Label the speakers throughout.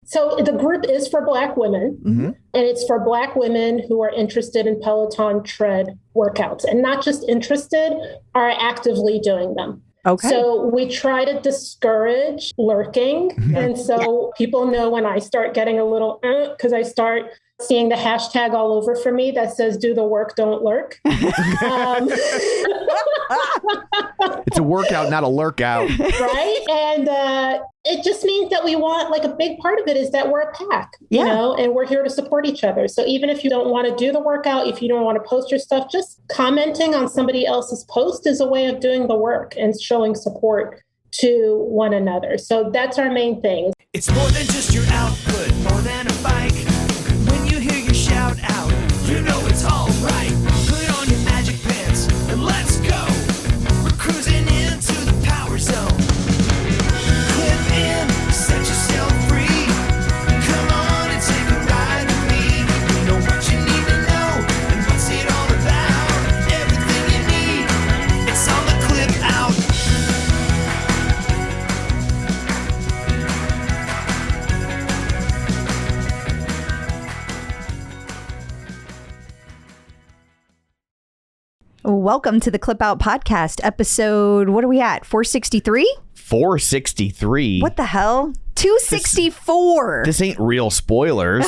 Speaker 1: So the group is for Black women, and it's for Black women who are interested in Peloton tread workouts, and not just interested, are actively doing them.
Speaker 2: Okay.
Speaker 1: So we try to discourage lurking. And so people know when I start getting a little, because I start seeing the hashtag all over for me that says, do the work, don't lurk.
Speaker 3: It's a workout, not a lurk out.
Speaker 1: Right. And it just means that we want, like, a big part of it is that we're a pack, you know, and we're here to support each other. So even if you don't want to do the workout, if you don't want to post your stuff, just commenting on somebody else's post is a way of doing the work and showing support to one another. So that's our main thing.
Speaker 4: It's more than just your output, more than a bike. When you hear your shout out, you know it's all right. Put on your magic pants and let's go. We're cruising into the power zone. Clip in, set yourself free. Come on and take a ride with me. Know what you need to know and what's it all about. Everything you need, it's on the Clip Out.
Speaker 2: Welcome to the Clip Out Podcast episode. What are we at? 463?
Speaker 3: 463.
Speaker 2: What the hell? 264.
Speaker 3: This ain't real spoilers.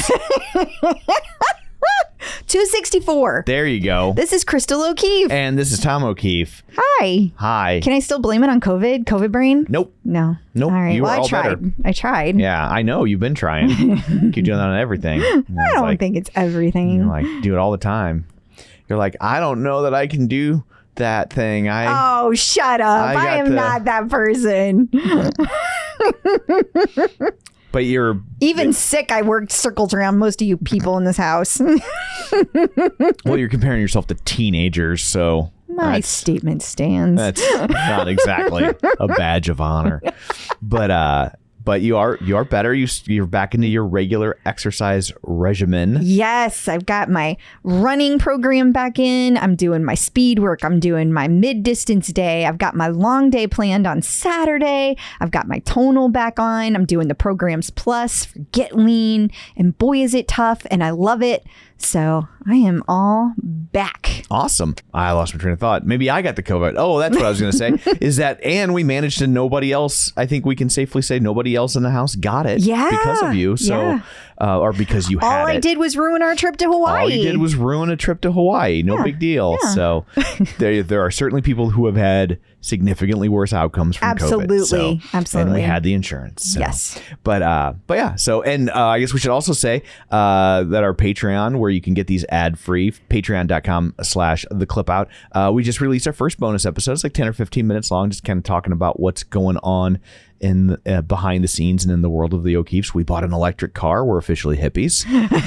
Speaker 2: 264.
Speaker 3: There you go.
Speaker 2: This is Crystal O'Keefe.
Speaker 3: And this is Tom O'Keefe.
Speaker 2: Hi.
Speaker 3: Hi.
Speaker 2: Can I still blame it on COVID? COVID brain?
Speaker 3: Nope.
Speaker 2: No.
Speaker 3: Nope.
Speaker 2: All right.
Speaker 3: You
Speaker 2: Well,
Speaker 3: were
Speaker 2: I
Speaker 3: all
Speaker 2: tried.
Speaker 3: better.
Speaker 2: I tried.
Speaker 3: Yeah, I know. You've been trying. Keep doing that on everything.
Speaker 2: I don't think it's everything.
Speaker 3: You're like, do it all the time. You're like, I don't know that I can do that thing.
Speaker 2: Oh, shut up. I am not that person.
Speaker 3: But you're...
Speaker 2: Even sick, I worked circles around most of you people in this house.
Speaker 3: Well, you're comparing yourself to teenagers, so...
Speaker 2: My statement stands.
Speaker 3: That's not exactly a badge of honor. But you are better. You're back into your regular exercise regimen.
Speaker 2: Yes, I've got my running program back in. I'm doing my speed work. I'm doing my mid-distance day. I've got my long day planned on Saturday. I've got my tonal back on. I'm doing the programs plus for Get Lean. And boy, is it tough. And I love it. So I am all back.
Speaker 3: Awesome. I lost my train of thought. Maybe I got the COVID. Oh, that's what I was going to say. Is that, and we managed to, nobody else, I think we can safely say nobody else in the house got it because of you. So, or because you had it.
Speaker 2: All I did was ruin our trip to Hawaii.
Speaker 3: All you did was ruin a trip to Hawaii. No big deal. Yeah. So there are certainly people who have had significantly worse outcomes from COVID. Absolutely. And we had the insurance. So.
Speaker 2: Yes.
Speaker 3: But yeah. So, and I guess we should also say that our Patreon, where you can get these ad-free, patreon.com/theclipout. We just released our first bonus episode. It's like 10 or 15 minutes long, just kind of talking about what's going on in behind the scenes and in the world of the O'Keefes. We bought an electric car. We're officially hippies.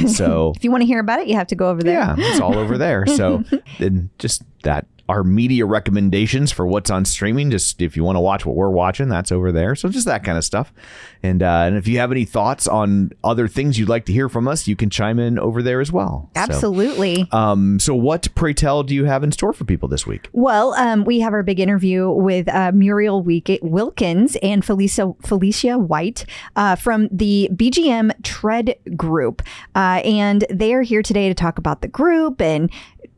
Speaker 3: So
Speaker 2: if you want to hear about it, you have to go over there.
Speaker 3: Yeah, it's all over there. So then just that. Our media recommendations for what's on streaming, just if you want to watch what we're watching, that's over there. So just that kind of stuff. And if you have any thoughts on other things you'd like to hear from us, you can chime in over there as well.
Speaker 2: Absolutely.
Speaker 3: So what, pray tell, do you have in store for people this week?
Speaker 2: Well, we have our big interview with Muriel Wilkins and Felecia White from the BGM Tread Group. And they are here today to talk about the group and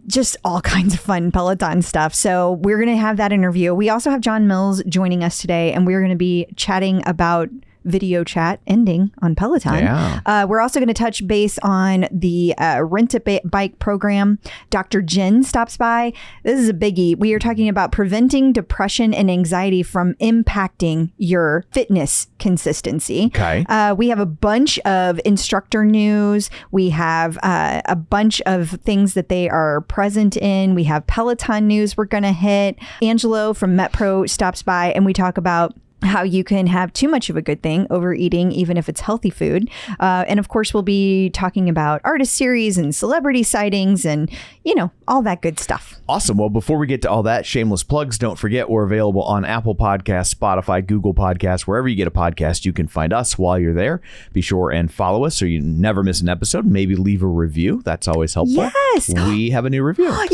Speaker 2: just all kinds of fun Peloton stuff. So we're going to have that interview. We also have John Mills joining us today, and we're going to be chatting about video chat ending on Peloton.
Speaker 3: Yeah.
Speaker 2: We're also going to touch base on the rent-a-bike program. Dr. Jenn stops by. This is a biggie. We are talking about preventing depression and anxiety from impacting your fitness consistency.
Speaker 3: Okay.
Speaker 2: We have a bunch of instructor news. We have a bunch of things that they are present in. We have Peloton news we're going to hit. Angelo from MetPro stops by, and we talk about how you can have too much of a good thing, overeating, even if it's healthy food. And of course, we'll be talking about artist series and celebrity sightings and, you know, all that good stuff.
Speaker 3: Awesome. Well, before we get to all that, shameless plugs, don't forget we're available on Apple Podcasts, Spotify, Google Podcasts, wherever you get a podcast, you can find us while you're there. Be sure and follow us so you never miss an episode. Maybe leave a review. That's always helpful.
Speaker 2: Yes.
Speaker 3: We have a new review.
Speaker 2: Yay!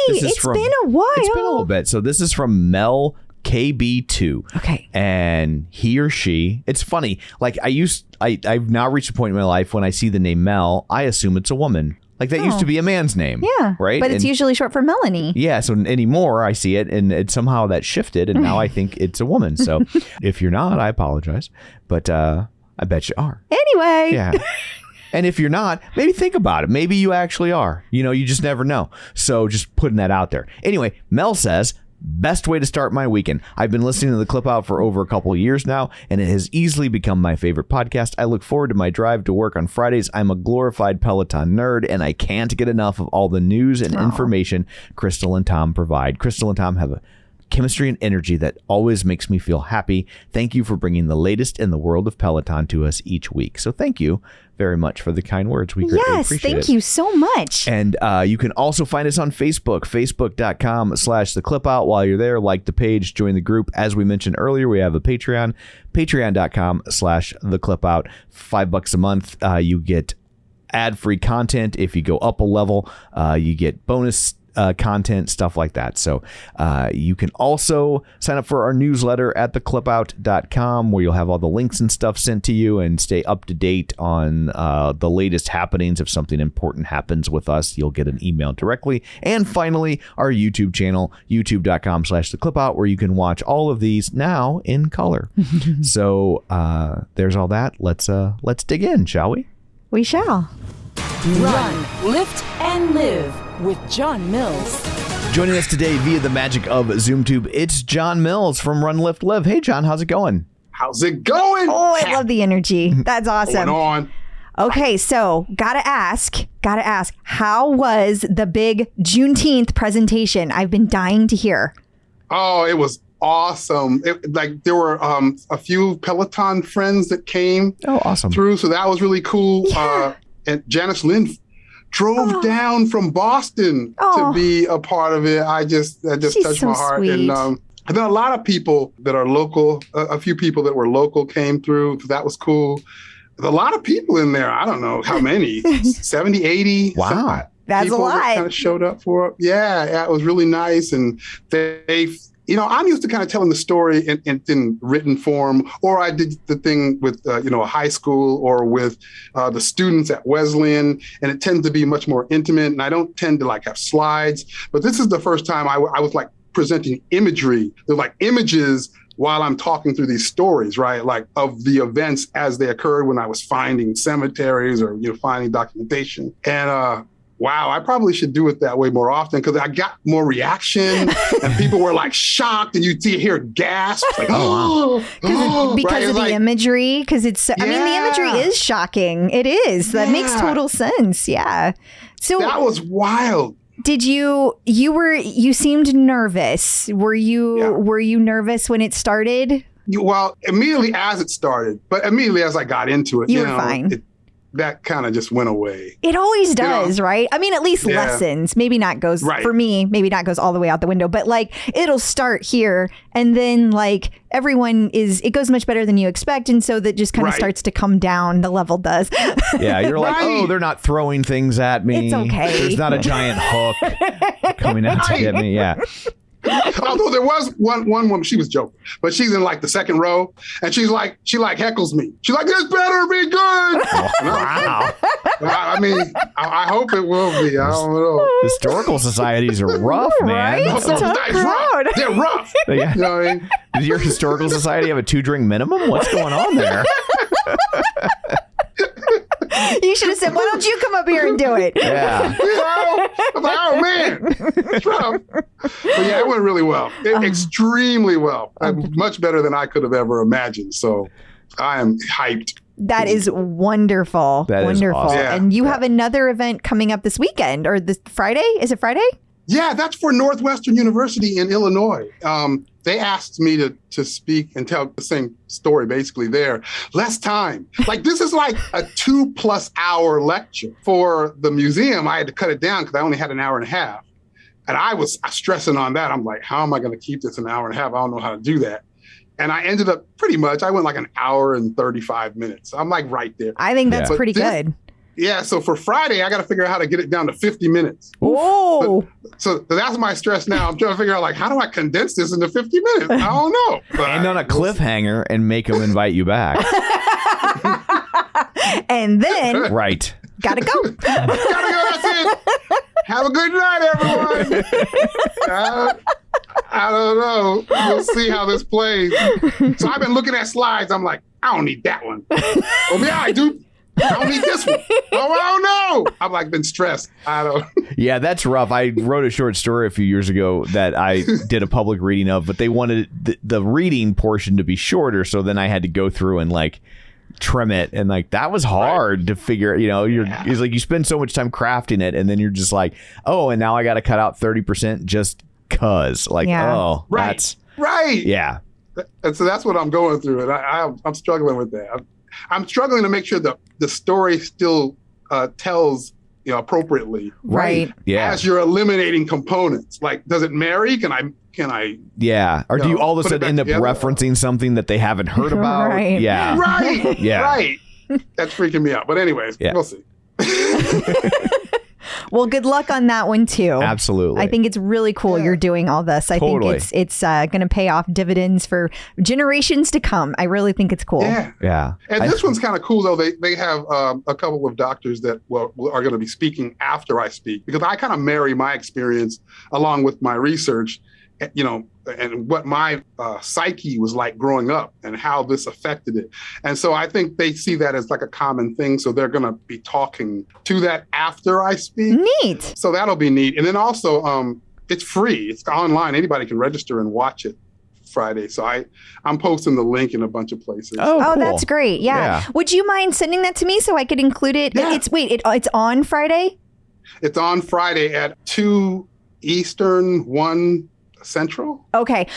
Speaker 2: It's been a while.
Speaker 3: It's been a little bit. So this is from Mel KB2.
Speaker 2: Okay.
Speaker 3: And he or she, it's funny. Like I've now reached a point in my life when I see the name Mel, I assume it's a woman. Like that used to be a man's name.
Speaker 2: Yeah.
Speaker 3: Right.
Speaker 2: But it's usually short for Melanie.
Speaker 3: Yeah. So anymore I see it and somehow that shifted and now I think it's a woman. So if you're not, I apologize. But I bet you are.
Speaker 2: Anyway.
Speaker 3: Yeah. And if you're not, maybe think about it. Maybe you actually are. You just never know. So just putting that out there. Anyway, Mel says, best way to start my weekend. I've been listening to the Clip Out for over a couple of years now, and it has easily become my favorite podcast. I look forward to my drive to work on Fridays. I'm a glorified Peloton nerd, and I can't get enough of all the news and information Crystal and Tom provide. Crystal and Tom have a chemistry and energy that always makes me feel happy. Thank you for bringing the latest in the world of Peloton to us each week. So thank you very much for the kind words. We greatly appreciate it.
Speaker 2: Yes, thank you so much.
Speaker 3: And you can also find us on Facebook, facebook.com/theclipout. While you're there, like the page, join the group. As we mentioned earlier, we have a Patreon, patreon.com/theclipout. $5 a month. You get ad-free content. If you go up a level, you get bonus content, stuff like that. So you can also sign up for our newsletter at theclipout.com where you'll have all the links and stuff sent to you and stay up to date on the latest happenings. If something important happens with us, you'll get an email directly. And finally, our YouTube channel, youtube.com/theclipout, where you can watch all of these now in color. So there's all that. Let's dig in, shall we?
Speaker 2: We shall.
Speaker 5: Run, lift, and live with John Mills.
Speaker 3: Joining us today via the magic of ZoomTube, it's John Mills from Run, Lift, Live. Hey, John, how's it going?
Speaker 6: How's it going?
Speaker 2: Oh, I love the energy. That's awesome.
Speaker 6: Going on.
Speaker 2: Okay, so gotta ask, how was the big Juneteenth presentation? I've been dying to hear.
Speaker 6: Oh, it was awesome. There were a few Peloton friends that came through, so that was really cool.
Speaker 2: Yeah.
Speaker 6: And Janice Lynn drove down from Boston to be a part of it. That just touched my heart.
Speaker 2: Sweet.
Speaker 6: And then a lot of people that are local, a few people that were local came through. So that was cool. A lot of people in there. I don't know how many, 70, 80.
Speaker 3: Wow.
Speaker 2: That's a lot.
Speaker 6: That kind of showed up for it. Yeah, it was really nice. And they I'm used to kind of telling the story in written form, or I did the thing with, a high school or with the students at Wesleyan, and it tends to be much more intimate, and I don't tend to have slides, but this is the first time I was presenting imagery. They're images while I'm talking through these stories, right? Of the events as they occurred when I was finding cemeteries or, finding documentation. And, wow, I probably should do it that way more often because I got more reaction and people were shocked and you hear gasps because
Speaker 2: of the imagery. Because the imagery is shocking. It is. That makes total sense. Yeah. So
Speaker 6: that was wild.
Speaker 2: Did you seemed nervous. Were you nervous when it started?
Speaker 6: Well, immediately as it started, but immediately as I got into it,
Speaker 2: you were fine.
Speaker 6: That kind of just went away.
Speaker 2: It always does, right? I mean, at least lessons. Maybe not goes, for me, maybe not goes all the way out the window, but it'll start here and then it goes much better than you expect. And so that just kind of starts to come down. The level does.
Speaker 3: Yeah, you're oh, they're not throwing things at me.
Speaker 2: It's okay.
Speaker 3: There's not a giant hook coming out to get me. Yeah.
Speaker 6: Although there was one woman, she was joking, but she's in the second row, and she heckles me. She's like, "This better be good."
Speaker 3: Wow.
Speaker 6: I hope it will be. I don't know.
Speaker 3: Historical societies are rough, man.
Speaker 2: Right? It's a tough crowd.
Speaker 6: They're rough.
Speaker 3: Yeah.
Speaker 6: You know what I mean?
Speaker 3: Does your historical society have a 2-drink minimum? What's going on there?
Speaker 2: You should have said, "Why don't you come up here and do it?"
Speaker 3: Yeah.
Speaker 6: I'm like, oh man, it's rough. But yeah, it went really well. Extremely well. Much better than I could have ever imagined. So I am hyped.
Speaker 2: That is wonderful.
Speaker 3: That is awesome.
Speaker 6: Yeah.
Speaker 2: And you have another event coming up this weekend or this Friday? Is it Friday?
Speaker 6: Yeah, that's for Northwestern University in Illinois. They asked me to speak and tell the same story basically there. Less time. This is a 2+ hour lecture. For the museum, I had to cut it down because I only had an hour and a half. And I was stressing on that. I'm like, how am I going to keep this an hour and a half? I don't know how to do that. And I ended up I went an hour and 35 minutes. I'm right there.
Speaker 2: I think that's pretty good.
Speaker 6: Yeah, so for Friday, I got to figure out how to get it down to 50 minutes.
Speaker 2: Whoa.
Speaker 6: So that's my stress now. I'm trying to figure out, like, how do I condense this into 50 minutes? I don't know. But
Speaker 3: And on a cliffhanger and make them invite you back.
Speaker 2: And then
Speaker 3: Right.
Speaker 2: gotta go.
Speaker 6: Gotta go, that's it. Have a good night, everyone. I don't know. We'll see how this plays. So I've been looking at slides. I'm like, I don't need that one. Oh, yeah, I do. I don't need this one. Oh, I don't know. I've like been stressed. I don't.
Speaker 3: Yeah, that's rough. I wrote a short story a few years ago that I did a public reading of, but they wanted the reading portion to be shorter. So then I had to go through and like trim it. And like, that was hard to figure, it's like you spend so much time crafting it. And then you're just like, oh, and now I got to cut out 30% just cause like, oh,
Speaker 6: right.
Speaker 3: That's
Speaker 6: right.
Speaker 3: Yeah.
Speaker 6: And so that's what I'm going through. And I'm struggling with that. I'm struggling to make sure that the story still tells appropriately.
Speaker 2: Right.
Speaker 3: Yeah.
Speaker 6: As you're eliminating components. Like, does it marry? Can I?
Speaker 3: Yeah. Or do you all of a sudden end up referencing something that they haven't heard about?
Speaker 2: Right.
Speaker 3: Yeah.
Speaker 6: Right.
Speaker 3: Yeah.
Speaker 6: Right. That's freaking me out. But anyways, we'll see.
Speaker 2: Well, good luck on that one too.
Speaker 3: Absolutely.
Speaker 2: I think it's really cool you're doing all this. I think it's going to pay off dividends for generations to come. I really think it's cool.
Speaker 6: Yeah. And this one's kind of cool though. They have a couple of doctors that are going to be speaking after I speak, because I kind of marry my experience along with my research, and what my psyche was like growing up and how this affected it. And so I think they see that as like a common thing. So they're going to be talking to that after I speak.
Speaker 2: Neat.
Speaker 6: So that'll be neat. And then also, it's free. It's online. Anybody can register and watch it Friday. So I'm posting the link in a bunch of places.
Speaker 2: Oh,
Speaker 3: cool.
Speaker 2: That's great. Yeah. Would you mind sending that to me so I could include it?
Speaker 6: Yeah.
Speaker 2: It's on Friday?
Speaker 6: It's on Friday at 2 Eastern, 1 Central.
Speaker 2: Okay.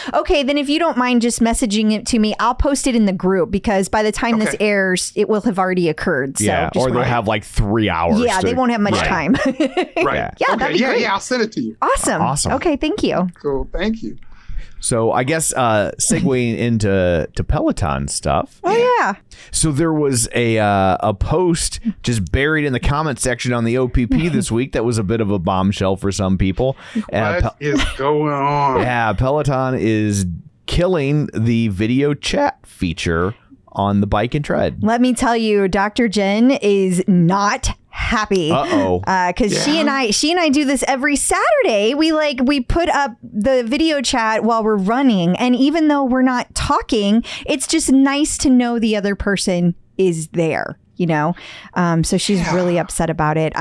Speaker 2: Then if you don't mind just messaging it to me, I'll post it in the group, because by the time this airs, it will have already occurred. So
Speaker 3: yeah, or they'll have like 3 hours.
Speaker 2: Yeah, they won't have much time.
Speaker 6: Right.
Speaker 2: Yeah, that'd be great.
Speaker 6: Yeah, I'll send it to you.
Speaker 2: Awesome. Okay, thank you.
Speaker 6: Cool. Thank you.
Speaker 3: So I guess segueing into Peloton stuff.
Speaker 2: Oh yeah.
Speaker 3: So there was a post just buried in the comment section on the OPP this week that was a bit of a bombshell for some people.
Speaker 6: What is going on?
Speaker 3: Yeah, Peloton is killing the video chat feature on the bike and tread.
Speaker 2: Let me tell you, Dr. Jen is not happy. Because she and I do this every Saturday. We put up the video chat while we're running, and even though we're not talking, it's just nice to know the other person is there. So she's really upset about it.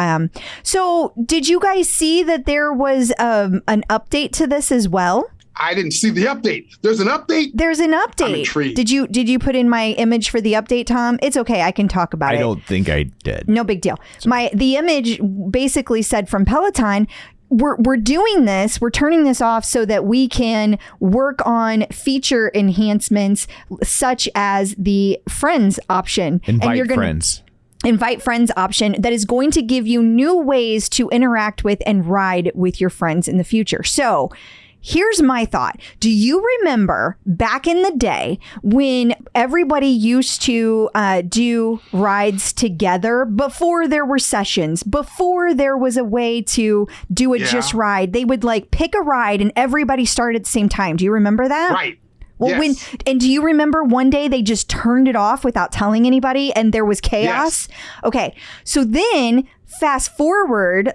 Speaker 2: So did you guys see that there was an update to this as well?
Speaker 6: I didn't see the update. There's an update?
Speaker 2: There's an update.
Speaker 6: I'm intrigued.
Speaker 2: Did you put in my image for the update, Tom? It's okay. I can talk about it.
Speaker 3: I don't think I did.
Speaker 2: No big deal. The image basically said from Peloton, we're doing this. We're turning this off so that we can work on feature enhancements such as the friends option.
Speaker 3: Invite friends
Speaker 2: option that is going to give you new ways to interact with and ride with your friends in the future. So here's my thought. Do you remember back in the day when everybody used to do rides together before there were sessions, before there was a way to do a just ride? They would pick a ride and everybody started at the same time. Do you remember that?
Speaker 6: Right.
Speaker 2: Well,
Speaker 6: yes.
Speaker 2: And do you remember one day they just turned it off without telling anybody and there was chaos? Yes. Okay. So then fast forward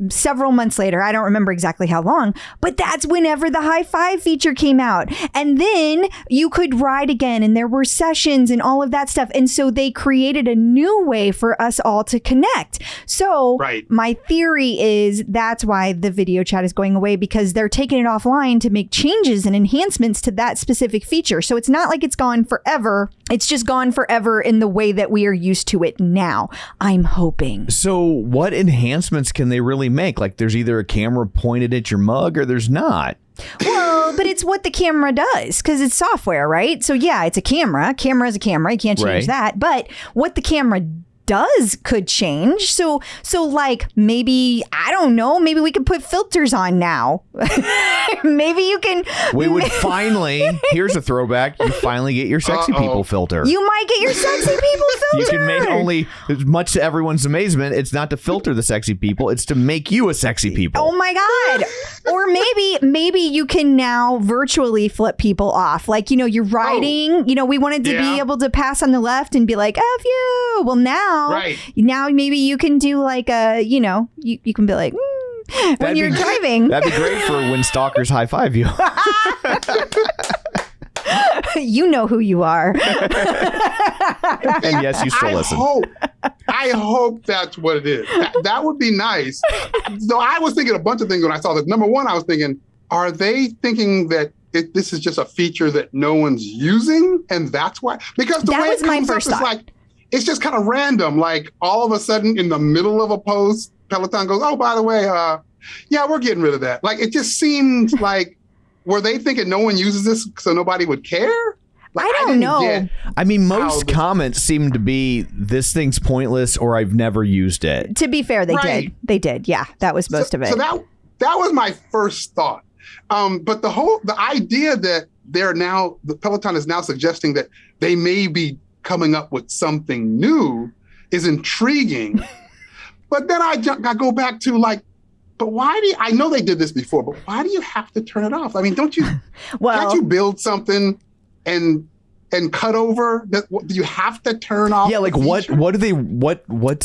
Speaker 2: several months later, I don't remember exactly how long, but that's whenever the high five feature came out. And then you could ride again and there were sessions and all of that stuff. And so they created a new way for us all to connect. So my theory is that's why the video chat is going away, because they're taking it offline to make changes and enhancements to that specific feature. So it's not like it's gone forever. It's just gone forever in the way that we are used to it now, I'm hoping.
Speaker 3: So what enhancements can they really make? There's either a camera pointed at your mug or there's not.
Speaker 2: Well, but it's what the camera does, because it's software, right? So yeah, it's a camera. Camera is a camera. You can't change that. But what the camera does could change. So maybe, I don't know, maybe we could put filters on now. Maybe you can.
Speaker 3: We would finally, here's a throwback, you finally get your sexy people filter.
Speaker 2: You might get your sexy people filter.
Speaker 3: You can make only, much to everyone's amazement, it's not to filter the sexy people, it's to make you a sexy people.
Speaker 2: Oh my God. Or maybe you can now virtually flip people off. Like, you're riding, we wanted to be able to pass on the left and be like, F you. Well, now maybe you can do like a, you can be like, when you're driving.
Speaker 3: That'd be great for when stalkers high five you.
Speaker 2: You know who you are.
Speaker 3: And yes, you still listen.
Speaker 6: I hope that's what it is. That would be nice. So I was thinking a bunch of things when I saw this. Number one, I was thinking, are they thinking that this is just a feature that no one's using? And that's why? Because the way it comes up is like, it's just kind of random. Like all of a sudden in the middle of a post, Peloton goes, oh, by the way, we're getting rid of that. Like, it just seems like, were they thinking no one uses this so nobody would care? Like,
Speaker 2: I don't know.
Speaker 3: I mean, most comments seem to be, this thing's pointless or I've never used it.
Speaker 2: To be fair, they did. They did. Yeah, that was most of it.
Speaker 6: So that was my first thought. But the idea that the Peloton is now suggesting that they may be coming up with something new is intriguing. But then I go back to like, but why do I know they did this before, but why do you have to turn it off? I mean, can't you build something and cut over? Do you have to turn off?
Speaker 3: Yeah, like what's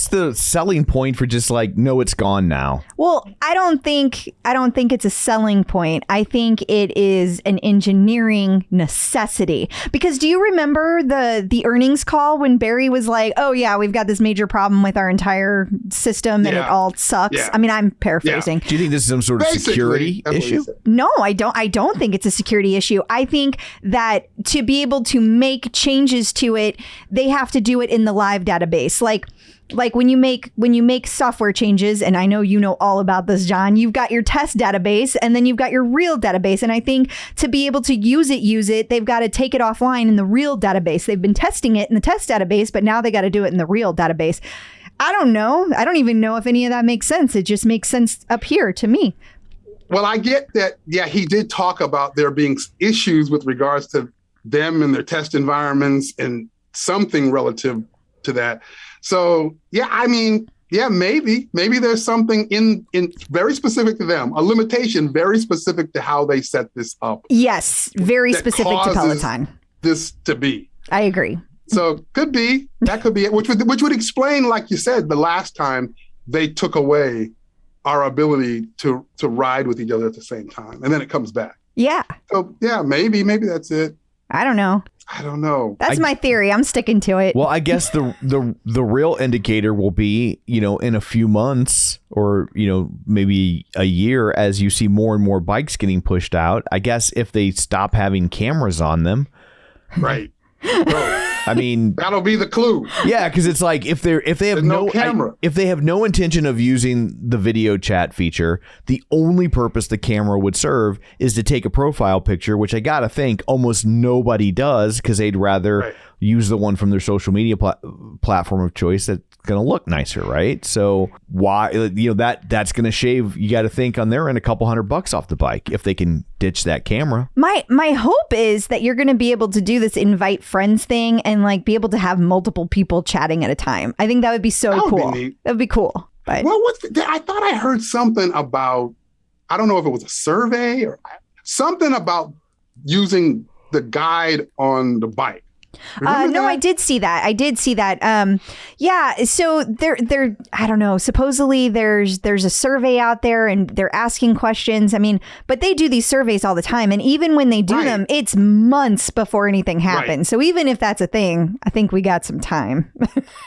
Speaker 3: the selling point for just like, no, it's gone now?
Speaker 2: Well, I don't think it's a selling point. I think it is an engineering necessity. Because do you remember the earnings call when Barry was like, oh yeah, we've got this major problem with our entire system and it all sucks? Yeah. I mean, I'm paraphrasing.
Speaker 3: Do you think this is some sort of security issue?
Speaker 2: No, I don't think it's a security issue. I think that to be able to make changes to it, they have to do it in the live database. Like when you make software changes, and I know you know all about this, John, you've got your test database and then you've got your real database. And I think to be able to use it, they've got to take it offline in the real database. They've been testing it in the test database, but now they got to do it in the real database. I don't know. I don't even know if any of that makes sense. It just makes sense up here to me.
Speaker 6: Well, I get that. Yeah, he did talk about there being issues with regards to them and their test environments and something relative to that. So, yeah, I mean, yeah, maybe there's something in very specific to them, a limitation very specific to how they set this up.
Speaker 2: Yes, very specific to Peloton.
Speaker 6: This to be.
Speaker 2: I agree.
Speaker 6: So that could be it, which would explain, like you said, the last time they took away our ability to ride with each other at the same time, and then it comes back. Yeah. So yeah, maybe that's it.
Speaker 2: I don't know. That's my theory. I'm sticking to it.
Speaker 3: Well, I guess the real indicator will be, in a few months or, maybe a year as you see more and more bikes getting pushed out. I guess if they stop having cameras on them.
Speaker 6: Right.
Speaker 3: I mean,
Speaker 6: that'll be the clue.
Speaker 3: Yeah, because it's like if they have no camera, if they have no intention of using the video chat feature, the only purpose the camera would serve is to take a profile picture, which I gotta think almost nobody does because they'd rather use the one from their social media platform of choice that's going to look nicer, right? So why, that's going to shave, you got to think on their end, $200 off the bike if they can ditch that camera.
Speaker 2: My hope is that you're going to be able to do this invite friends thing and like be able to have multiple people chatting at a time. I think that would be so cool. That would be cool. But
Speaker 6: I thought I heard something about, I don't know if it was a survey or something about using the guide on the bike.
Speaker 2: No, I did see that. Yeah. So there, I don't know, supposedly there's a survey out there and they're asking questions. I mean, but they do these surveys all the time. And even when they do them, it's months before anything happens. Right. So even if that's a thing, I think we got some time.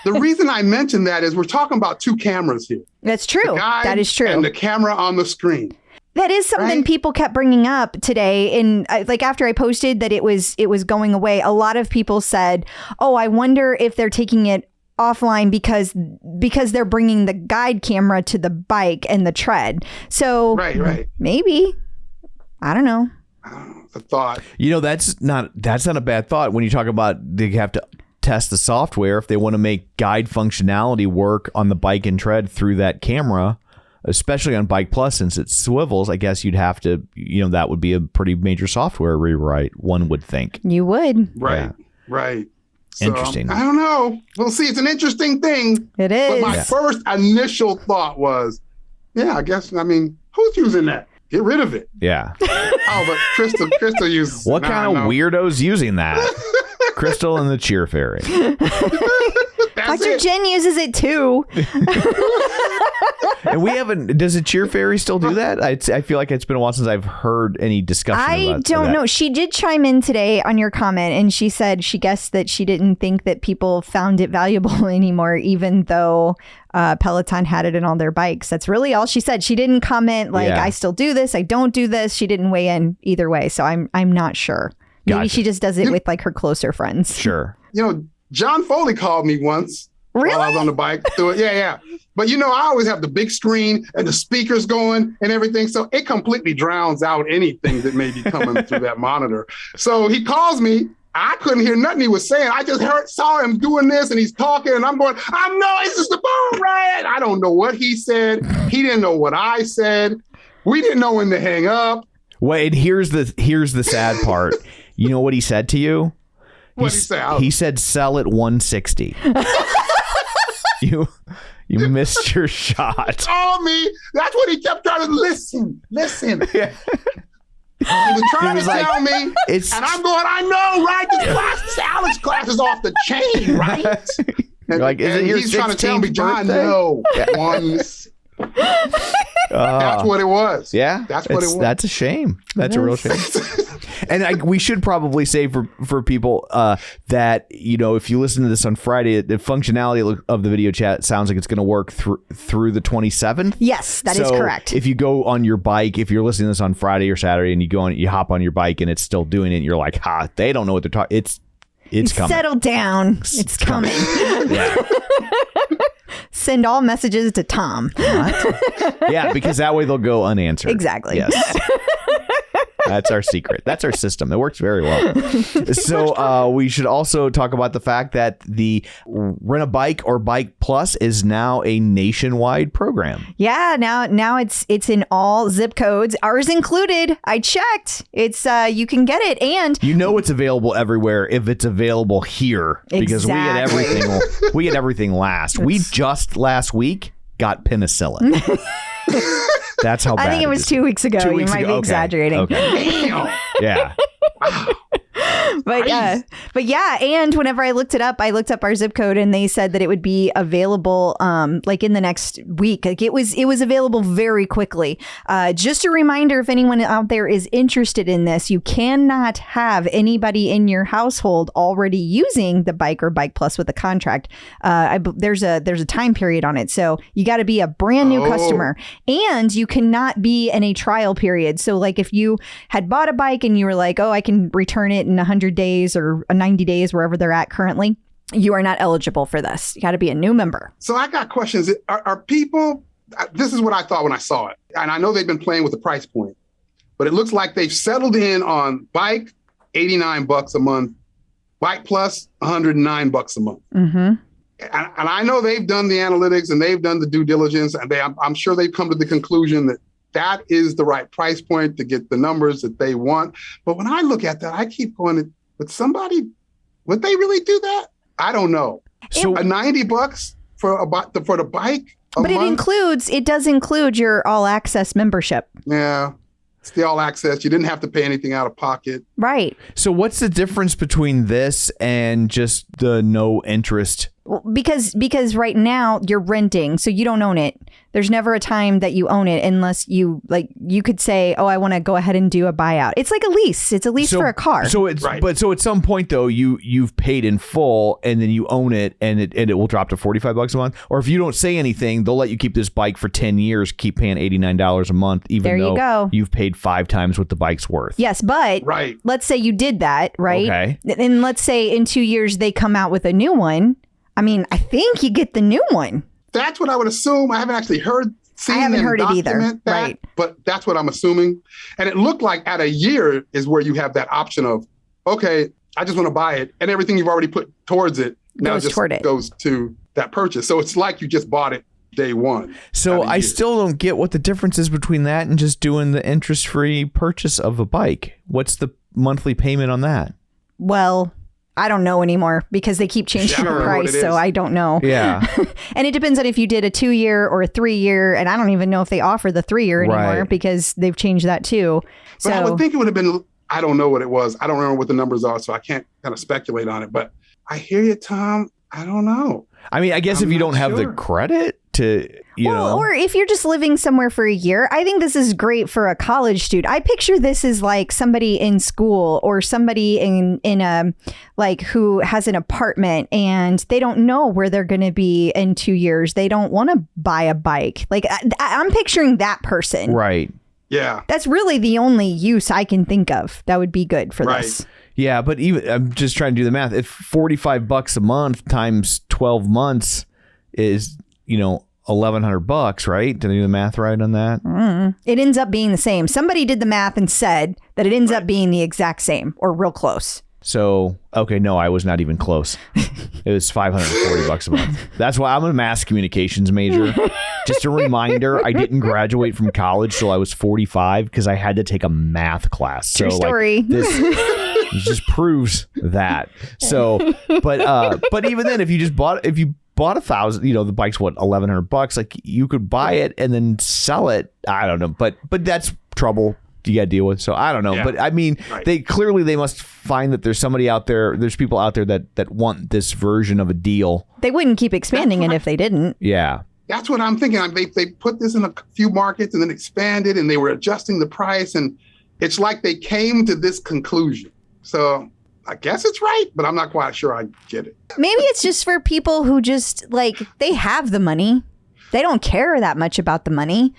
Speaker 6: The reason I mentioned that is we're talking about two cameras here.
Speaker 2: That's true. That is true.
Speaker 6: And the camera on the screen.
Speaker 2: That is something people kept bringing up today. And like after I posted that it was going away, a lot of people said, oh, I wonder if they're taking it offline because they're bringing the guide camera to the bike and the tread. So maybe, I don't know.
Speaker 6: The thought.
Speaker 3: That's not a bad thought when you talk about they have to test the software if they want to make guide functionality work on the bike and tread through that camera. especially on Bike Plus, since it swivels, I guess you'd have to, that would be a pretty major software rewrite, one would think.
Speaker 2: You would.
Speaker 6: Right. Right. So,
Speaker 3: Interesting.
Speaker 6: I don't know. We'll see. It's an interesting thing.
Speaker 2: It is.
Speaker 6: But my first initial thought was, I guess, who's using that? Get rid of it.
Speaker 3: Yeah.
Speaker 6: Oh, but Crystal uses
Speaker 3: What kind of weirdos using that? Crystal and the Cheer Fairy.
Speaker 2: Dr. Jen uses it too.
Speaker 3: And we haven't, does the Cheer Fairy still do that? I feel like it's been a while since I've heard any discussion about
Speaker 2: I don't know. She did chime in today on your comment, and she said she guessed that she didn't think that people found it valuable anymore, even though Peloton had it in all their bikes. That's really all she said. She didn't comment like, I still do this, I don't do this. She didn't weigh in either way. So I'm not sure. Maybe she just does it with like her closer friends.
Speaker 3: Sure.
Speaker 6: John Foley called me once while I was on the bike. Yeah. But I always have the big screen and the speakers going and everything. So it completely drowns out anything that may be coming through that monitor. So he calls me. I couldn't hear nothing he was saying. I just saw him doing this and he's talking and I'm going, this is the boom, right? I don't know what he said. He didn't know what I said. We didn't know when to hang up.
Speaker 3: Wait, here's the sad part. You know what he said to you?
Speaker 6: What did he say?
Speaker 3: He said, sell it 160. You missed your shot.
Speaker 6: Told me. That's what he kept trying to listen. Yeah. He was trying to tell me, and I'm going, I know, right? This Alex class is off the chain, right? And,
Speaker 3: like, is it your
Speaker 6: he's trying to tell me, John,
Speaker 3: birthday?
Speaker 6: no. That's what it was.
Speaker 3: Yeah,
Speaker 6: that's what it was.
Speaker 3: That's a shame. That's a real shame. And we should probably say for people that if you listen to this on Friday, the functionality of the video chat sounds like it's going to work through the 27th.
Speaker 2: Yes, that is correct.
Speaker 3: If you go on your bike, if you're listening to this on Friday or Saturday, and you hop on your bike and it's still doing it, and you're like, they don't know what they're talking. It's coming.
Speaker 2: Settle down. It's coming.
Speaker 3: Yeah.
Speaker 2: Send all messages to Tom.
Speaker 3: What? Yeah, because that way they'll go unanswered.
Speaker 2: Exactly.
Speaker 3: Yes. That's our secret. That's our system. It works very well. So we should also talk about the fact that the Rent a Bike or Bike Plus is now a nationwide program.
Speaker 2: Yeah, now it's in all zip codes, ours included. I checked. It's you can get it, and
Speaker 3: it's available everywhere if it's available here, because we get everything last. We just last week got penicillin. That's how bad
Speaker 2: I think it was 2 weeks ago. You might be exaggerating.
Speaker 3: Okay. Yeah.
Speaker 2: But yeah, and whenever I looked up our zip code, and they said that it would be available like in the next week. Like it was available very quickly. Just a reminder, if anyone out there is interested in this, you cannot have anybody in your household already using the Bike or Bike Plus with a contract. There's a time period on it, so you got to be a brand new customer, and you cannot be in a trial period. So like if you had bought a bike and you were like, I can return it in 100 days or 90 days, wherever they're at currently, you are not eligible for this. You got to be a new member.
Speaker 6: So I got questions. Are people, this is what I thought when I saw it. And I know they've been playing with the price point, but it looks like they've settled in on Bike, $89 a month, Bike Plus, $109 a month.
Speaker 2: Mm-hmm.
Speaker 6: And I know they've done the analytics and they've done the due diligence, and I'm sure they've come to the conclusion that is the right price point to get the numbers that they want. But when I look at that, I keep going, would they really do that? I don't know. So $90 for the bike?
Speaker 2: But it does include your all access membership.
Speaker 6: Yeah. It's the all access. You didn't have to pay anything out of pocket.
Speaker 2: Right.
Speaker 3: So what's the difference between this and just the no interest?
Speaker 2: Because right now you're renting, so you don't own it. There's never a time that you own it unless you could say, I want to go ahead and do a buyout. It's like a lease. It's a lease for a car.
Speaker 3: So it's right. But so at some point though, you've paid in full and then you own it, and it will drop to $45 a month. Or if you don't say anything, they'll let you keep this bike for 10 years, keep paying $89 a month, even though you've paid 5 times what the bike's worth.
Speaker 2: Yes, but let's say you did that, right? Okay. And let's say in 2 years they come out with a new one. I mean, I think you get the new one.
Speaker 6: That's what I would assume. I haven't actually heard it either. Right. But that's what I'm assuming. And it looked like at a year is where you have that option of, okay, I just want to buy it. And everything you've already put towards it now goes to that purchase. So it's like you just bought it day one.
Speaker 3: So I still don't get what the difference is between that and just doing the interest-free purchase of a bike. What's the monthly payment on that?
Speaker 2: Well, I don't know anymore because they keep changing the price, so I don't know.
Speaker 3: Yeah.
Speaker 2: And it depends on if you did a 2-year or a 3-year, and I don't even know if they offer the 3-year anymore because they've changed that too.
Speaker 6: But I would think it would have been, I don't know what it was. I don't remember what the numbers are, so I can't kind of speculate on it. But I hear you, Tom. I don't know.
Speaker 3: I mean, I guess if you don't have the credit to, you know.
Speaker 2: Or if you're just living somewhere for a year, I think this is great for a college student. I picture this as like somebody in school or somebody in a, like, who has an apartment and they don't know where they're going to be in 2 years. They don't want to buy a bike. Like, I'm picturing that person.
Speaker 3: Right.
Speaker 6: Yeah.
Speaker 2: That's really the only use I can think of that would be good for this.
Speaker 3: Yeah, but even I'm just trying to do the math. If $45 a month times 12 months is, you know, $1,100, right? Did I do the math right on that?
Speaker 2: It ends up being the same. Somebody did the math and said that it ends up being the exact same or real close.
Speaker 3: So, okay, no, I was not even close. It was $540 a month. That's why I'm a mass communications major. Just a reminder, I didn't graduate from college till I was 45 because I had to take a math class.
Speaker 2: True story.
Speaker 3: Like, this just proves that. So, but even then, if you bought 1,000, you know, the bike's what, $1,100. Like, you could buy it and then sell it. I don't know, but that's trouble you got to deal with. So I don't know, but I mean, they must find that there's somebody out there. There's people out there that want this version of a deal.
Speaker 2: They wouldn't keep expanding it if they didn't.
Speaker 3: Yeah.
Speaker 6: That's what I'm thinking. They put this in a few markets and then expanded, and they were adjusting the price, and it's like they came to this conclusion. So I guess it's right, but I'm not quite sure I get it.
Speaker 2: Maybe it's just for people who just, like, they have the money. They don't care that much about the money.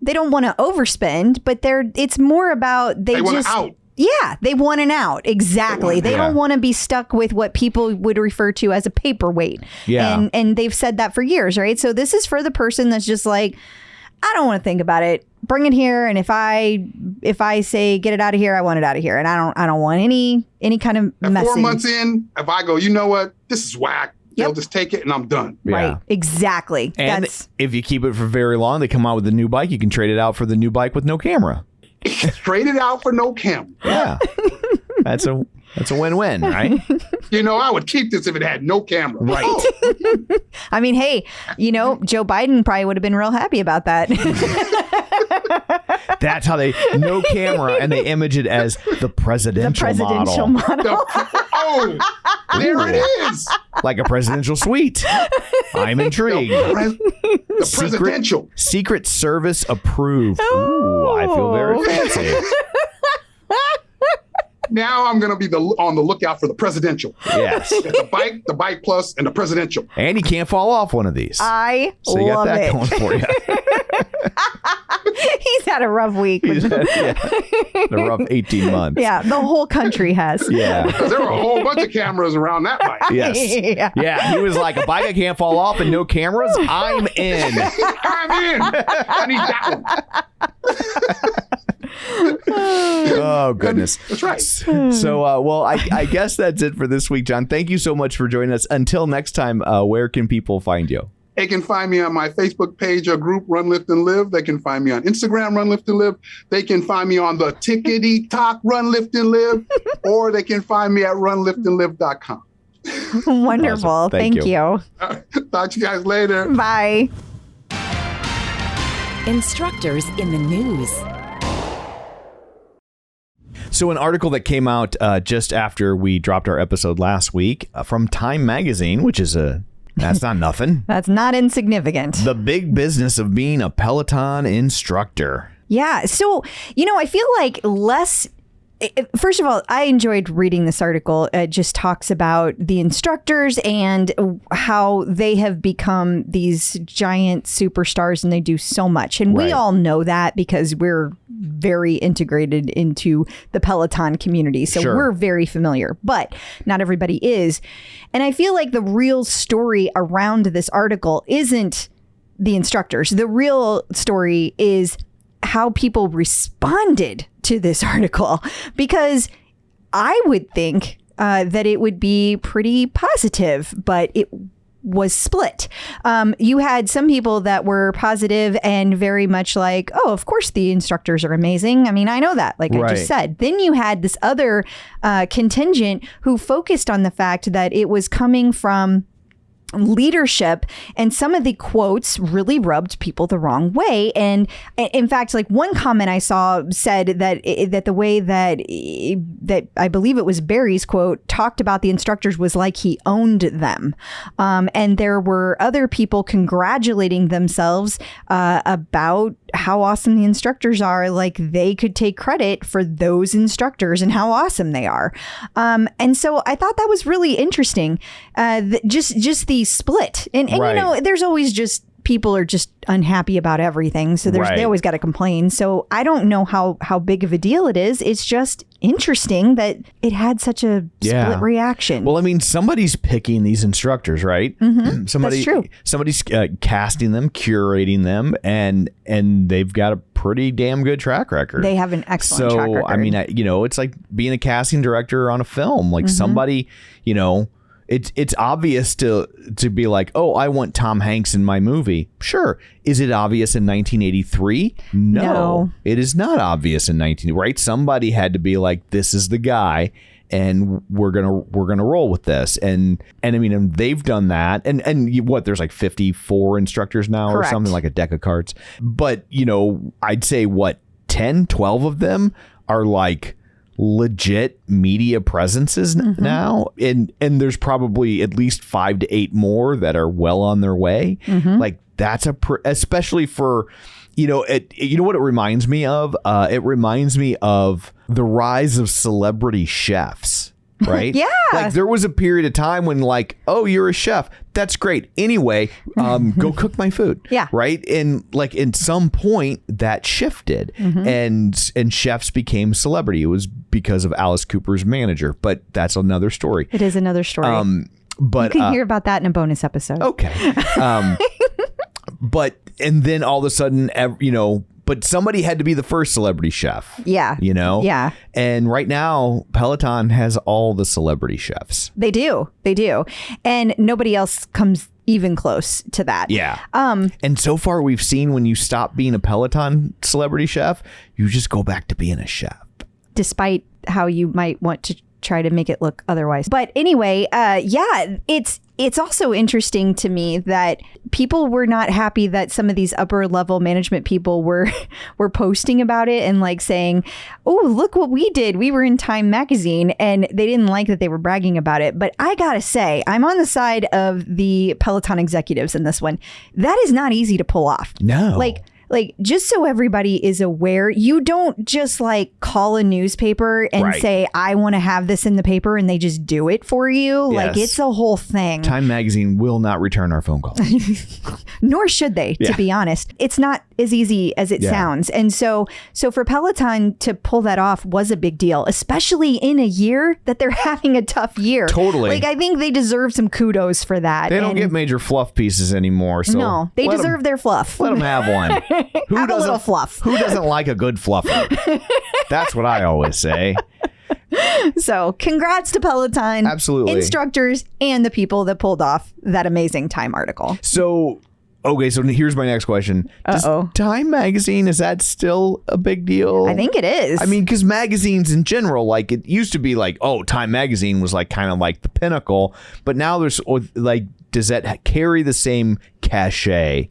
Speaker 2: They don't want to overspend, but it's more about they want just out. Yeah, they want an out. Exactly. They don't want to be stuck with what people would refer to as a paperweight. Yeah. And they've said that for years, right? So this is for the person that's just like, I don't want to think about it. Bring it here, and if I say get it out of here, I want it out of here, and I don't want any kind of messing.
Speaker 6: 4 months in, if I go, you know what, this is whack. They'll just take it and I'm done.
Speaker 3: Yeah.
Speaker 2: Right. Exactly.
Speaker 3: And if you keep it for very long, they come out with a new bike. You can trade it out for the new bike with no camera.
Speaker 6: Trade it out for no camera.
Speaker 3: Yeah. That's a win-win, right?
Speaker 6: You know, I would keep this if it had no camera.
Speaker 3: Right.
Speaker 6: Oh.
Speaker 2: I mean, hey, you know, Joe Biden probably would have been real happy about that.
Speaker 3: That's how no camera, and they image it as the presidential model.
Speaker 6: There it is.
Speaker 3: Like a presidential suite. I'm intrigued.
Speaker 6: The presidential.
Speaker 3: Secret Service approved. Ooh, I feel very fancy.
Speaker 6: Now I'm going to be on the lookout for the presidential.
Speaker 3: Yes.
Speaker 6: The bike plus, and the presidential.
Speaker 3: And you can't fall off one of these.
Speaker 2: So
Speaker 3: you got that going for you.
Speaker 2: He's had a rough week.
Speaker 3: A rough 18 months.
Speaker 2: Yeah, the whole country has.
Speaker 3: Yeah.
Speaker 6: Because there were a whole bunch of cameras around that bike.
Speaker 3: Yes. Yeah, he was like, a bike I can't fall off and no cameras, I'm in.
Speaker 6: I'm in. I need that one.
Speaker 3: Oh, goodness.
Speaker 6: That's right.
Speaker 3: So, well, I guess that's it for this week, John. Thank you so much for joining us. Until next time, where can people find you?
Speaker 6: They can find me on my Facebook page or group, Run, Lift, and Live. They can find me on Instagram, Run, Lift, and Live. They can find me on the Tickety Talk, Run, Lift, and Live. Or they can find me at runliftandlive.com.
Speaker 2: Wonderful.
Speaker 3: Awesome. Thank you.
Speaker 6: Talk to you guys later.
Speaker 2: Bye.
Speaker 5: Instructors in the news.
Speaker 3: So an article that came out just after we dropped our episode last week from Time Magazine, which is that's not nothing.
Speaker 2: That's not insignificant.
Speaker 3: The big business of being a Peloton instructor.
Speaker 2: Yeah. So, you know, I feel like first of all, I enjoyed reading this article. It just talks about the instructors and how they have become these giant superstars and they do so much. And we all know that because we're very integrated into the Peloton community. So we're very familiar, but not everybody is. And I feel like the real story around this article isn't the instructors. The real story is how people responded to this article, because I would think that it would be pretty positive, but it was split. You had some people that were positive and very much like, oh, of course the instructors are amazing. I mean, I know that, like I just said. Then you had this other contingent who focused on the fact that it was coming from leadership, and some of the quotes really rubbed people the wrong way. And in fact, like one comment I saw said that the way that I believe it was Barry's quote talked about the instructors was like he owned them. And there were other people congratulating themselves about how awesome the instructors are. Like they could take credit for those instructors and how awesome they are. And so I thought that was really interesting. Just the split. And you know, there's always just people are just unhappy about everything. So they always got to complain. So I don't know how big of a deal it is. It's just interesting that it had such a split reaction.
Speaker 3: Well, I mean, somebody's picking these instructors, right?
Speaker 2: That's true.
Speaker 3: Somebody's casting them, curating them, and they've got a pretty damn good track record.
Speaker 2: They have an excellent track record.
Speaker 3: I mean, it's like being a casting director on a film. Like somebody, you know, it's obvious to be like, oh, I want Tom Hanks in my movie. Sure. Is it obvious in 1983? No. It is not obvious in right? Somebody had to be like, this is the guy, and we're gonna roll with this. And I mean, they've done that. And there's like 54 instructors now. Correct. Or something, like a deck of cards. But, you know, I'd say 10, 12 of them are like legit media presences now, and there's probably at least 5 to 8 more that are well on their way. Like that's especially for, you know, you know what it reminds me of? It reminds me of the rise of celebrity chefs. Right?
Speaker 2: Yeah.
Speaker 3: Like there was a period of time when like, oh, you're a chef. That's great. Anyway, go cook my food.
Speaker 2: Yeah.
Speaker 3: Right. And like in some point that shifted and chefs became celebrity. It was because of Alice Cooper's manager. But that's another story.
Speaker 2: It is another story.
Speaker 3: But
Speaker 2: you can hear about that in a bonus episode.
Speaker 3: Okay. And then all of a sudden, you know, but somebody had to be the first celebrity chef.
Speaker 2: Yeah.
Speaker 3: You know?
Speaker 2: Yeah.
Speaker 3: And right now, Peloton has all the celebrity chefs.
Speaker 2: They do. And nobody else comes even close to that.
Speaker 3: Yeah. And so far, we've seen when you stop being a Peloton celebrity chef, you just go back to being a chef.
Speaker 2: Despite how you might want to try to make it look otherwise. But anyway, it's also interesting to me that people were not happy that some of these upper level management people were posting about it and like saying, oh, look what we did. We were in Time Magazine, and they didn't like that they were bragging about it. But I gotta say, I'm on the side of the Peloton executives in this one. That is not easy to pull off.
Speaker 3: No.
Speaker 2: Like, just so everybody is aware, you don't just like call a newspaper and say, I want to have this in the paper, and they just do it for you. Yes. Like, it's a whole thing.
Speaker 3: Time Magazine will not return our phone calls.
Speaker 2: Nor should they, to be honest. It's not as easy as it sounds. And so for Peloton to pull that off was a big deal, especially in a year that they're having a tough year.
Speaker 3: Totally.
Speaker 2: Like, I think they deserve some kudos for that.
Speaker 3: They don't get major fluff pieces anymore. So
Speaker 2: no, they deserve their fluff.
Speaker 3: Let them have one.
Speaker 2: Have a little fluff.
Speaker 3: Who doesn't like a good fluffer? That's what I always say.
Speaker 2: So congrats to Peloton.
Speaker 3: Absolutely.
Speaker 2: Instructors and the people that pulled off that amazing Time article.
Speaker 3: So, okay, so here's my next question. Does Time Magazine, is that still a big deal?
Speaker 2: I think it is.
Speaker 3: I mean, because magazines in general, like it used to be like, oh, Time Magazine was like kind of like the pinnacle. But now there's like, does that carry the same cachet?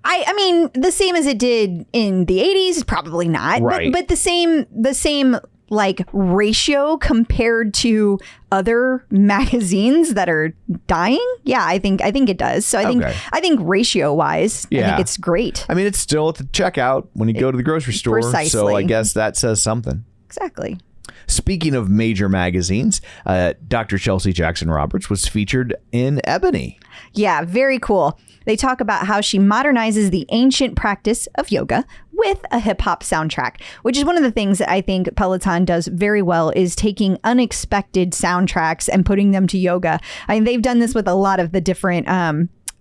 Speaker 2: I mean, the same as it did in the 80s, probably not.
Speaker 3: Right.
Speaker 2: But the same like ratio compared to other magazines that are dying. Yeah, I think it does. So I think ratio wise, I think it's great.
Speaker 3: I mean, it's still at the checkout when you go to the grocery store.
Speaker 2: Precisely.
Speaker 3: So I guess that says something.
Speaker 2: Exactly.
Speaker 3: Speaking of major magazines, Dr. Chelsea Jackson Roberts was featured in Ebony.
Speaker 2: Yeah, very cool. They talk about how she modernizes the ancient practice of yoga with a hip hop soundtrack, which is one of the things that I think Peloton does very well, is taking unexpected soundtracks and putting them to yoga. I mean, they've done this with a lot of the different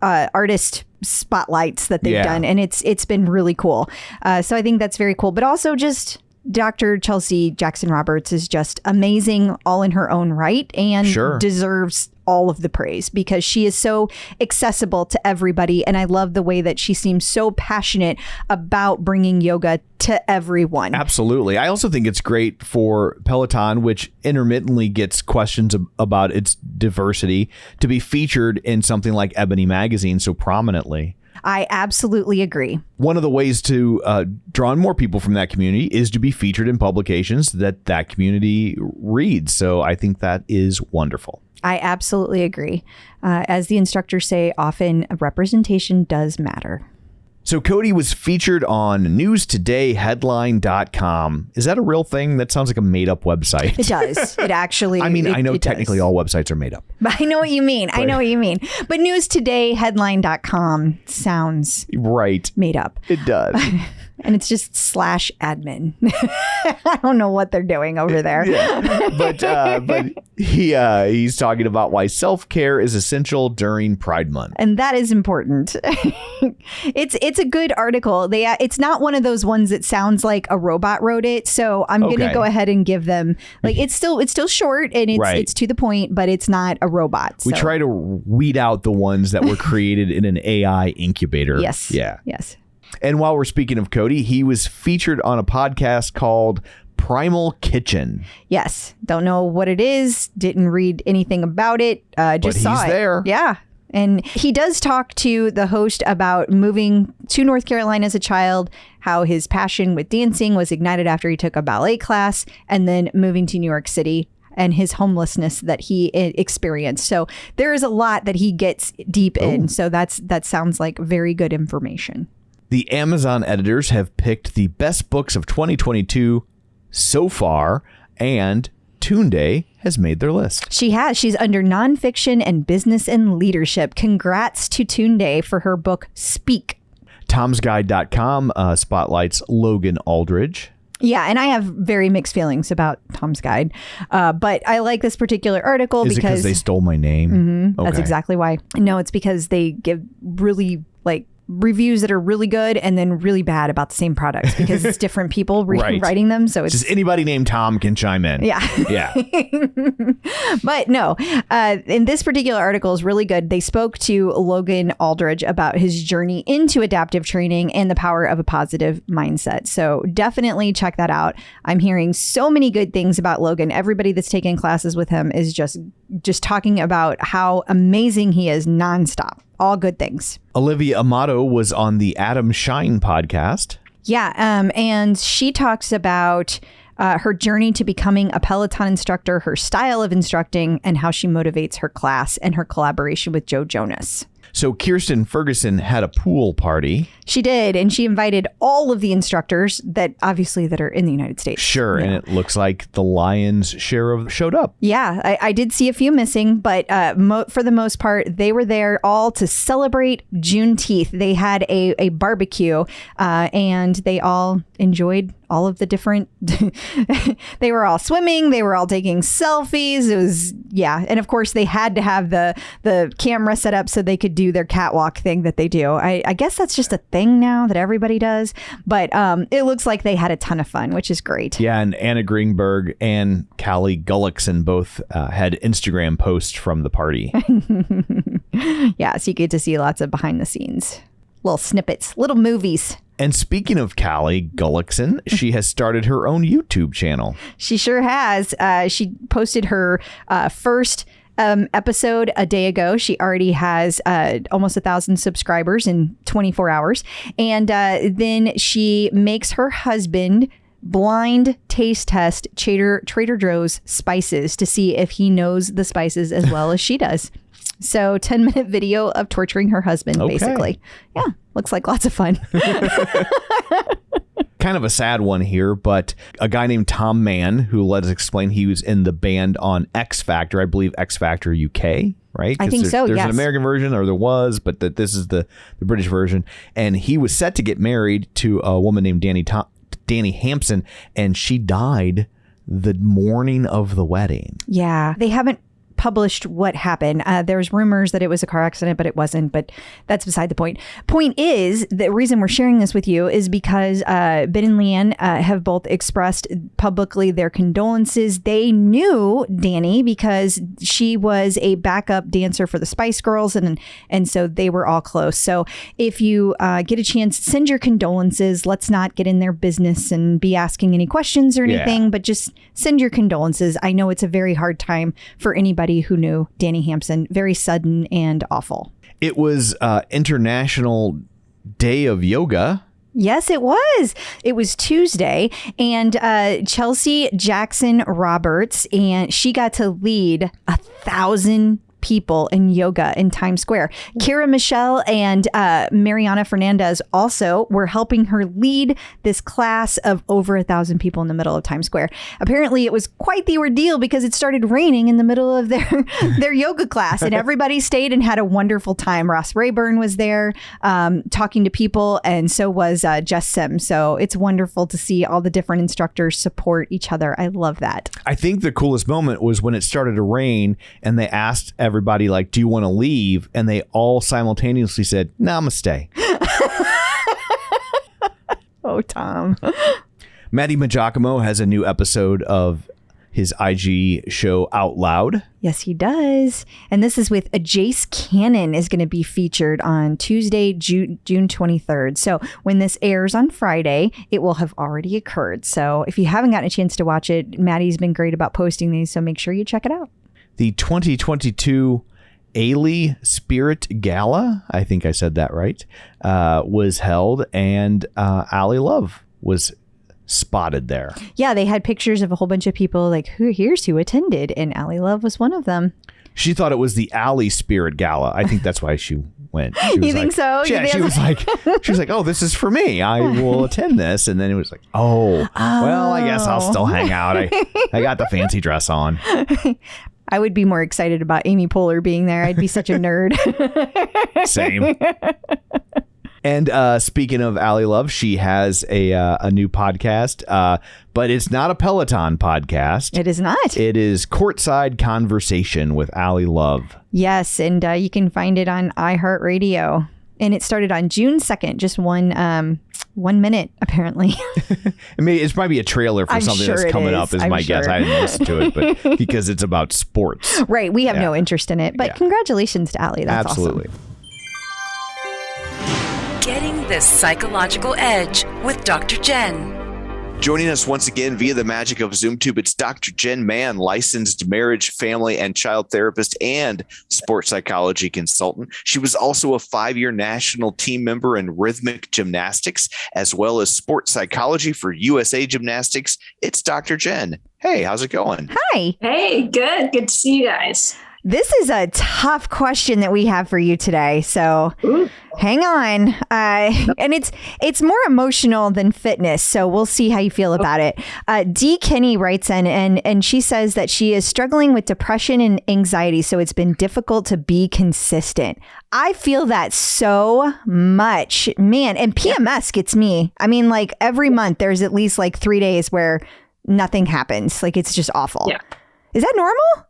Speaker 2: artist spotlights that they've done, and it's been really cool. So I think that's very cool. But also just Dr. Chelsea Jackson Roberts is just amazing all in her own right, and deserves all of the praise because she is so accessible to everybody. And I love the way that she seems so passionate about bringing yoga to everyone.
Speaker 3: Absolutely. I also think it's great for Peloton, which intermittently gets questions about its diversity, to be featured in something like Ebony Magazine so prominently.
Speaker 2: I absolutely agree.
Speaker 3: One of the ways to draw in more people from that community is to be featured in publications that community reads. So I think that is wonderful.
Speaker 2: I absolutely agree. As the instructors say, often representation does matter.
Speaker 3: So Cody was featured on newstodayheadline.com. Is that a real thing? That sounds like a made-up website.
Speaker 2: It does. It actually...
Speaker 3: I mean, I know technically
Speaker 2: does.
Speaker 3: all websites are made up.
Speaker 2: But I know what you mean.
Speaker 3: But,
Speaker 2: I know what you mean. But newstodayheadline.com sounds
Speaker 3: right.
Speaker 2: made up.
Speaker 3: It does.
Speaker 2: And it's just /admin. I don't know what they're doing over there.
Speaker 3: Yeah. But he's talking about why self-care is essential during Pride Month.
Speaker 2: And that is important. It's a good article. It's not one of those ones that sounds like a robot wrote it. So I'm going to go ahead and give them, like, it's still short and it's to the point, but it's not a robot.
Speaker 3: We try to weed out the ones that were created in an AI incubator.
Speaker 2: Yes.
Speaker 3: Yeah.
Speaker 2: Yes.
Speaker 3: And while we're speaking of Cody, he was featured on a podcast called Primal Kitchen.
Speaker 2: Yes. Don't know what it is. Didn't read anything about it. Just saw it.
Speaker 3: But he's there.
Speaker 2: Yeah. And he does talk to the host about moving to North Carolina as a child, how his passion with dancing was ignited after he took a ballet class, and then moving to New York City and his homelessness that he experienced. So there is a lot that he gets deep in. So that sounds like very good information.
Speaker 3: The Amazon editors have picked the best books of 2022 so far, and Tunde has made their list.
Speaker 2: She has. She's under nonfiction and business and leadership. Congrats to Tunde for her book, Speak.
Speaker 3: Tom'sGuide.com spotlights Logan Aldridge.
Speaker 2: Yeah, and I have very mixed feelings about Tom's Guide, but I like this particular article
Speaker 3: because they stole my name.
Speaker 2: Mm-hmm, okay. That's exactly why. No, it's because they give really reviews that are really good and then really bad about the same products because it's different people writing them. So it's
Speaker 3: just anybody named Tom can chime in.
Speaker 2: Yeah.
Speaker 3: Yeah.
Speaker 2: But no, in this particular article is really good. They spoke to Logan Aldridge about his journey into adaptive training and the power of a positive mindset. So definitely check that out. I'm hearing so many good things about Logan. Everybody that's taken classes with him is just talking about how amazing he is nonstop. All good things.
Speaker 3: Olivia Amato was on the Adam Schein podcast.
Speaker 2: Yeah, and she talks about her journey to becoming a Peloton instructor, her style of instructing, and how she motivates her class and her collaboration with Joe Jonas.
Speaker 3: So Kirsten Ferguson had a pool party.
Speaker 2: She did, and she invited all of the instructors that are in the United States.
Speaker 3: Sure, and it looks like the lion's share showed up.
Speaker 2: Yeah, I did see a few missing, but for the most part, they were there all to celebrate Juneteenth. They had a barbecue, and they all enjoyed all of the different, they were all swimming, they were all taking selfies. It was, and of course they had to have the camera set up so they could do their catwalk thing that they do. I guess that's just a thing now that everybody does, but it looks like they had a ton of fun, which is great. Yeah,
Speaker 3: and Anna Greenberg and Callie Gullickson both had Instagram posts from the party.
Speaker 2: Yeah, so you get to see lots of behind the scenes, little snippets, little movies.
Speaker 3: And speaking of Callie Gullickson, she has started her own YouTube channel.
Speaker 2: She sure has. She posted her first episode a day ago. She already has almost 1,000 subscribers in 24 hours. And then she makes her husband blind taste test Trader Joe's spices to see if he knows the spices as well as she does. So 10-minute video of torturing her husband, basically. Yeah, looks like lots of fun.
Speaker 3: Kind of a sad one here, but a guy named Tom Mann, who let us explain he was in the band on X Factor, I believe X Factor UK, right?
Speaker 2: I think so,
Speaker 3: There's
Speaker 2: yes.
Speaker 3: an American version, or there was, but this is the British version. And he was set to get married to a woman named Danny Hampson, and she died the morning of the wedding.
Speaker 2: Yeah, they haven't published what happened. There's rumors that it was a car accident, but it wasn't. But that's beside the point. Point is, the reason we're sharing this with you is because Ben and Leanne have both expressed publicly their condolences. They knew Danny because she was a backup dancer for the Spice Girls, and so they were all close. So if you get a chance, send your condolences. Let's not get in their business and be asking any questions or anything, but just send your condolences. I know it's a very hard time for anybody who knew Danny Hampson. Very sudden and awful.
Speaker 3: It was International Day of Yoga.
Speaker 2: Yes, it was. It was Tuesday, and Chelsea Jackson Roberts, and she got to lead 1,000 people in yoga in Times Square. Kirra Michelle and Mariana Fernandez also were helping her lead this class of over 1,000 people in the middle of Times Square. Apparently, it was quite the ordeal because it started raining in the middle of their yoga class, and everybody stayed and had a wonderful time. Ross Rayburn was there talking to people, and so was Jess Sims. So it's wonderful to see all the different instructors support each other. I love that.
Speaker 3: I think the coolest moment was when it started to rain and they asked everybody, like, do you want to leave? And they all simultaneously said, "No, I'm gonna stay."
Speaker 2: Oh, Tom.
Speaker 3: Matty Maggiacomo has a new episode of his IG show Out Loud.
Speaker 2: Yes, he does. And this is with Jace Cannon is going to be featured on Tuesday, June 23rd. So when this airs on Friday, it will have already occurred. So if you haven't gotten a chance to watch it, Maddie's been great about posting these. So make sure you check it out.
Speaker 3: The 2022 Ailey Spirit Gala, I think I said that right, was held, and Allie Love was spotted there.
Speaker 2: Yeah, they had pictures of a whole bunch of people like, here's who attended, and Allie Love was one of them.
Speaker 3: She thought it was the Allie Spirit Gala. I think that's why she went. She was
Speaker 2: you think so?
Speaker 3: Yeah, she was like, oh, this is for me. I will attend this. And then it was like, well, I guess I'll still hang out. I got the fancy dress on.
Speaker 2: I would be more excited about Amy Poehler being there. I'd be such a nerd.
Speaker 3: Same. And speaking of Allie Love, she has a new podcast, but it's not a Peloton podcast.
Speaker 2: It is not.
Speaker 3: It is Courtside Conversation with Allie Love.
Speaker 2: Yes, and you can find it on iHeartRadio. And it started on June 2nd, just 1 minute, apparently.
Speaker 3: I mean, it's probably a trailer for something that's coming up, is my guess. I didn't listen to it, but because it's about sports.
Speaker 2: Right. We have no interest in it. But congratulations to Allie. That's
Speaker 3: absolutely
Speaker 2: awesome.
Speaker 5: Getting the psychological edge with Dr. Jenn.
Speaker 3: Joining us once again via the magic of ZoomTube, it's Dr. Jen Mann, licensed marriage, family, and child therapist and sports psychology consultant. She was also a 5-year national team member in rhythmic gymnastics, as well as sports psychology for USA Gymnastics. It's Dr. Jen. Hey, how's it going?
Speaker 2: Hi.
Speaker 7: Hey, good. Good to see you guys.
Speaker 2: This is a tough question that we have for you today. So hang on. And it's more emotional than fitness. So we'll see how you feel about it. Dee Kinney writes in and she says that she is struggling with depression and anxiety. So it's been difficult to be consistent. I feel that so much, man. And PMS gets me. I mean, like every month there's at least like 3 days where nothing happens. Like it's just awful.
Speaker 7: Yeah.
Speaker 2: Is that normal?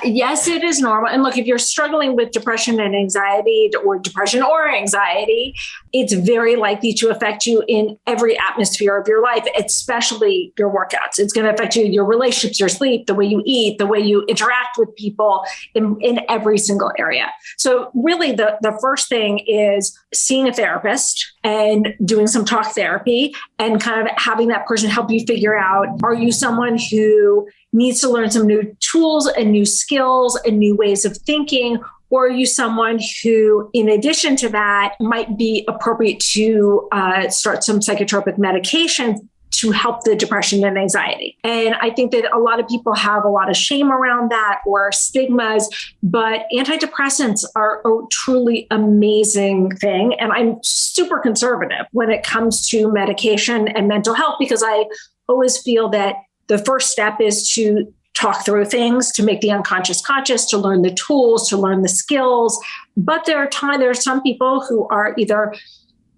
Speaker 7: Yes, it is normal. And look, if you're struggling with depression and anxiety or depression or anxiety, it's very likely to affect you in every atmosphere of your life, especially your workouts. It's going to affect you, your relationships, your sleep, the way you eat, the way you interact with people in every single area. So really the first thing is seeing a therapist and doing some talk therapy and kind of having that person help you figure out, are you someone who needs to learn some new tools and new skills and new ways of thinking? Or are you someone who, in addition to that, might be appropriate to start some psychotropic medication to help the depression and anxiety? And I think that a lot of people have a lot of shame around that or stigmas, but antidepressants are a truly amazing thing. And I'm super conservative when it comes to medication and mental health, because I always feel that the first step is to talk through things, to make the unconscious conscious, to learn the tools, to learn the skills. But there are some people who are either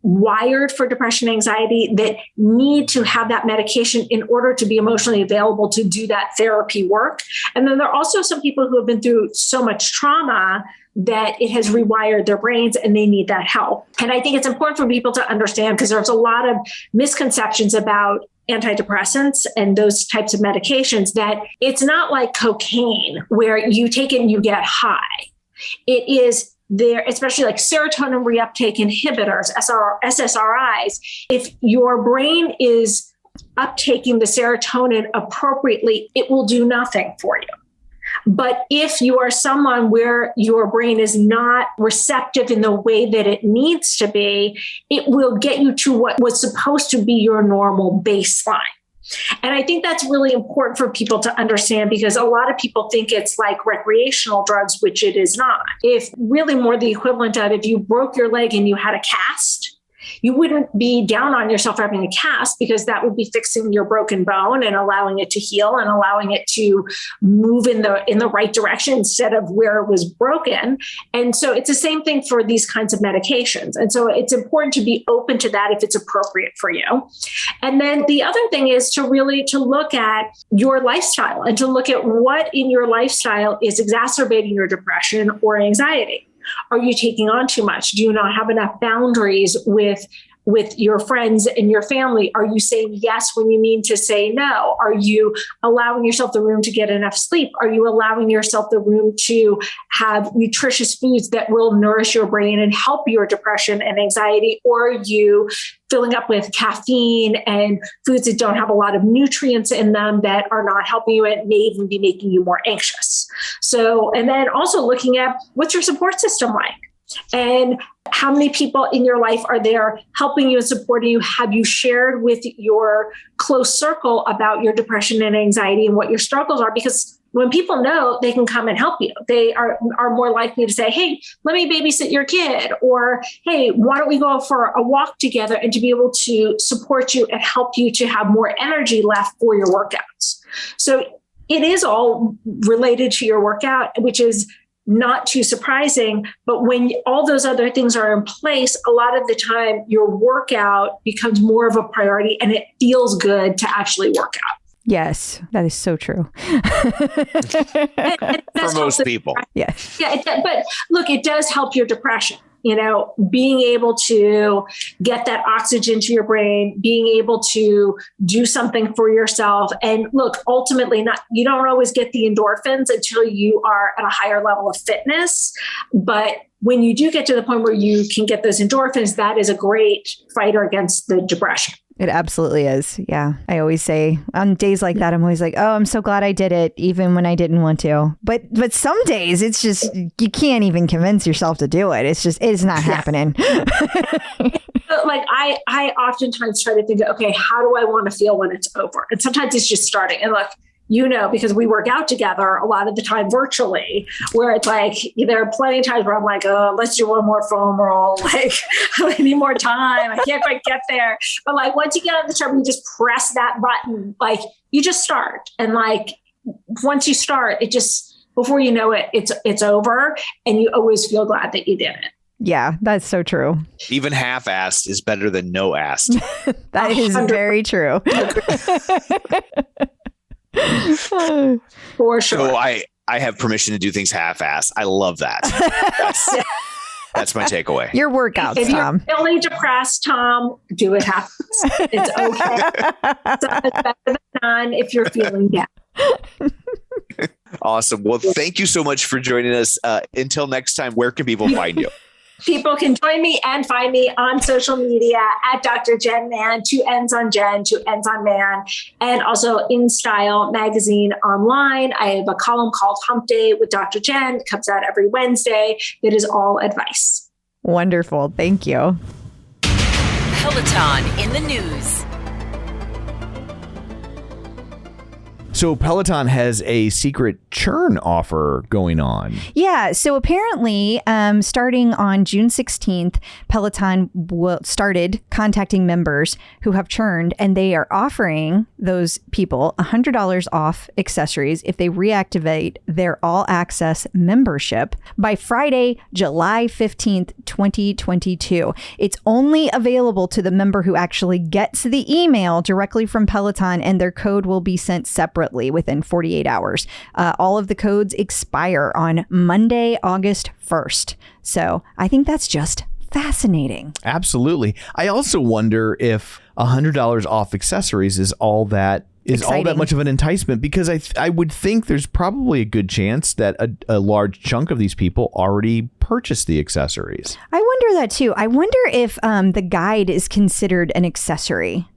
Speaker 7: wired for depression and anxiety that need to have that medication in order to be emotionally available to do that therapy work. And then there are also some people who have been through so much trauma that it has rewired their brains and they need that help. And I think it's important for people to understand, because there's a lot of misconceptions about antidepressants and those types of medications, that it's not like cocaine where you take it and you get high. It is there, especially like serotonin reuptake inhibitors, SSRIs. If your brain is uptaking the serotonin appropriately, it will do nothing for you. But if you are someone where your brain is not receptive in the way that it needs to be, it will get you to what was supposed to be your normal baseline. And I think that's really important for people to understand, because a lot of people think it's like recreational drugs, which it is not. If really more the equivalent of if you broke your leg and you had a cast, you wouldn't be down on yourself for having a cast, because that would be fixing your broken bone and allowing it to heal and allowing it to move in the right direction instead of where it was broken. And so it's the same thing for these kinds of medications. And so it's important to be open to that if it's appropriate for you. And then the other thing is to really to look at your lifestyle and to look at what in your lifestyle is exacerbating your depression or anxiety. Are you taking on too much? Do you not have enough boundaries with your friends and your family? Are you saying yes when you mean to say no? Are you allowing yourself the room to get enough sleep? Are you allowing yourself the room to have nutritious foods that will nourish your brain and help your depression and anxiety? Or are you filling up with caffeine and foods that don't have a lot of nutrients in them that are not helping you and may even be making you more anxious? So, and then also looking at what's your support system like? And how many people in your life are there helping you and supporting you? Have you shared with your close circle about your depression and anxiety and what your struggles are? Because when people know, they can come and help you. They are more likely to say, hey, let me babysit your kid, or hey, why don't we go for a walk together, and to be able to support you and help you to have more energy left for your workouts. So it is all related to your workout, which is not too surprising. But when all those other things are in place, a lot of the time your workout becomes more of a priority and it feels good to actually work out.
Speaker 2: Yes, that is so true.
Speaker 7: and
Speaker 8: for most people.
Speaker 2: Yes.
Speaker 7: Yeah. But look, it does help your depression. You know, being able to get that oxygen to your brain, being able to do something for yourself. And look, ultimately, you don't always get the endorphins until you are at a higher level of fitness. But when you do get to the point where you can get those endorphins, that is a great fighter against the depression.
Speaker 2: It absolutely is. Yeah. I always say on days like that, I'm always like, oh, I'm so glad I did it, even when I didn't want to. But some days it's just, you can't even convince yourself to do it. It's not happening.
Speaker 7: Like I oftentimes try to think, okay, how do I want to feel when it's over? And sometimes it's just starting. And look, because we work out together a lot of the time virtually, where it's like, there are plenty of times where I'm like, oh, let's do one more foam roll. Like, I need more time. I can't quite get there. But like, once you get on the treadmill, you just press that button. Like, you just start. And like, once you start, it just, before you know it, it's over. And you always feel glad that you did it.
Speaker 2: Yeah, that's so true.
Speaker 8: Even half-assed is better than no-assed.
Speaker 2: That is very true.
Speaker 7: For sure.
Speaker 8: So I have permission to do things half-assed. I love that. That's my takeaway.
Speaker 2: Your workouts,
Speaker 7: if
Speaker 2: Tom.
Speaker 7: If you're feeling depressed, Tom, do it half-assed. It's okay. It's better than none if you're feeling down.
Speaker 8: Awesome. Well, thank you so much for joining us. Until next time, where can people find you?
Speaker 7: People can join me and find me on social media at Dr. Jen Mann, 2 N's on Jen, 2 N's on Mann, and also in Style magazine online. I have a column called Hump Day with Dr. Jen. It comes out every Wednesday. It is all advice.
Speaker 2: Wonderful. Thank you.
Speaker 5: Peloton in the news.
Speaker 3: So Peloton has a secret churn offer going on.
Speaker 2: Yeah. So apparently, starting on June 16th, Peloton started contacting members who have churned, and they are offering those people $100 off accessories if they reactivate their all access membership by Friday, July 15th, 2022. It's only available to the member who actually gets the email directly from Peloton, and their code will be sent separately within 48 hours. All of the codes expire on Monday, August 1st. So I think that's just fascinating.
Speaker 3: Absolutely. I also wonder if $100 off accessories is all that much of an enticement, because I would think there's probably a good chance that a large chunk of these people already purchased the accessories.
Speaker 2: I wonder that too. I wonder if the guide is considered an accessory.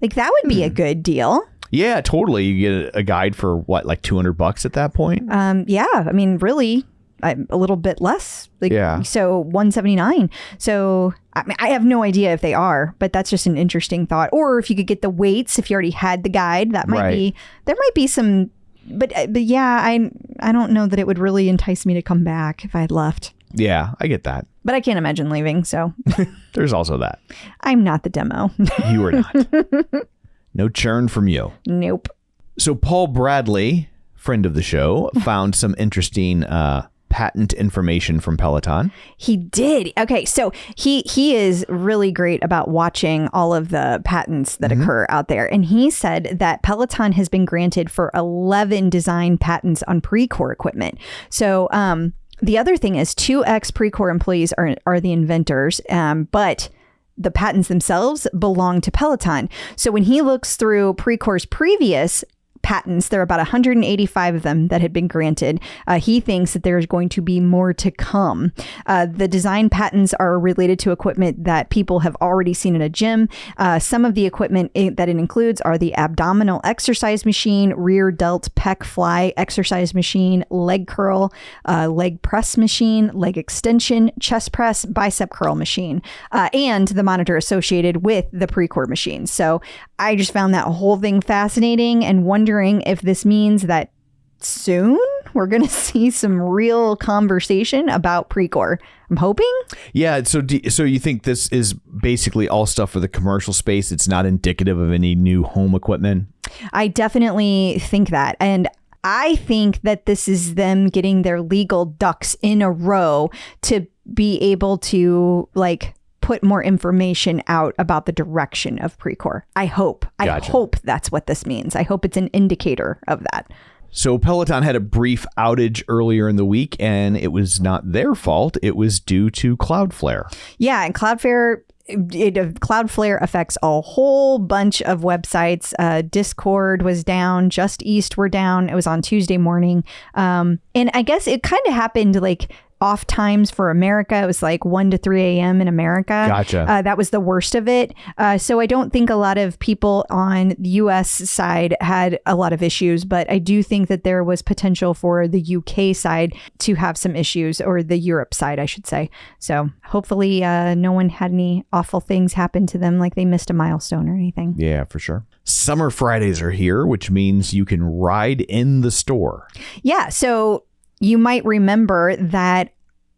Speaker 2: Like, that would be a good deal.
Speaker 3: Yeah, totally. You get a guide for what, like $200 at that point?
Speaker 2: Yeah. I mean, really, a little bit less. So $179. So I mean, I have no idea if they are, but that's just an interesting thought. Or if you could get the weights, if you already had the guide, that might be. There might be some. But yeah, I don't know that it would really entice me to come back if I had left.
Speaker 3: Yeah, I get that.
Speaker 2: But I can't imagine leaving. So
Speaker 3: there's also that.
Speaker 2: I'm not the demo.
Speaker 3: You are not. No churn from you.
Speaker 2: Nope.
Speaker 3: So Paul Bradley, friend of the show, found some interesting patent information from Peloton.
Speaker 2: He did. Okay, so he is really great about watching all of the patents that occur out there. And he said that Peloton has been granted for 11 design patents on Precor equipment. So the other thing is 2X Precor employees are the inventors, but the patents themselves belong to Peloton. So when he looks through Precor's previous patents, there are about 185 of them that had been granted. He thinks that there's going to be more to come. The design patents are related to equipment that people have already seen in a gym. Some of the equipment that it includes are the abdominal exercise machine, rear delt pec fly exercise machine, leg curl, leg press machine, leg extension, chest press, bicep curl machine, and the monitor associated with the Precor machine. So I just found that whole thing fascinating and wondering if this means that soon we're going to see some real conversation about Precor. I'm hoping.
Speaker 3: Yeah. So you think this is basically all stuff for the commercial space? It's not indicative of any new home equipment? I
Speaker 2: definitely think that. And I think that this is them getting their legal ducks in a row to be able to put more information out about the direction of Precor. I hope. Gotcha. I hope that's what this means. I hope it's an indicator of that.
Speaker 3: So Peloton had a brief outage earlier in the week, and it was not their fault. It was due to Cloudflare. Yeah, and Cloudflare
Speaker 2: affects a whole bunch of websites. Discord was down. Just East were down. It was on Tuesday morning. And I guess it kind of happened off times for America. It was 1 to 3 a.m. in America.
Speaker 3: Gotcha.
Speaker 2: That was the worst of it. So I don't think a lot of people on the U.S. side had a lot of issues, but I do think that there was potential for the UK side to have some issues, or the Europe side, I should say. So hopefully no one had any awful things happen to them, like they missed a milestone or anything.
Speaker 3: Yeah, for sure. Summer Fridays are here, which means you can ride in the store.
Speaker 2: Yeah. So you might remember that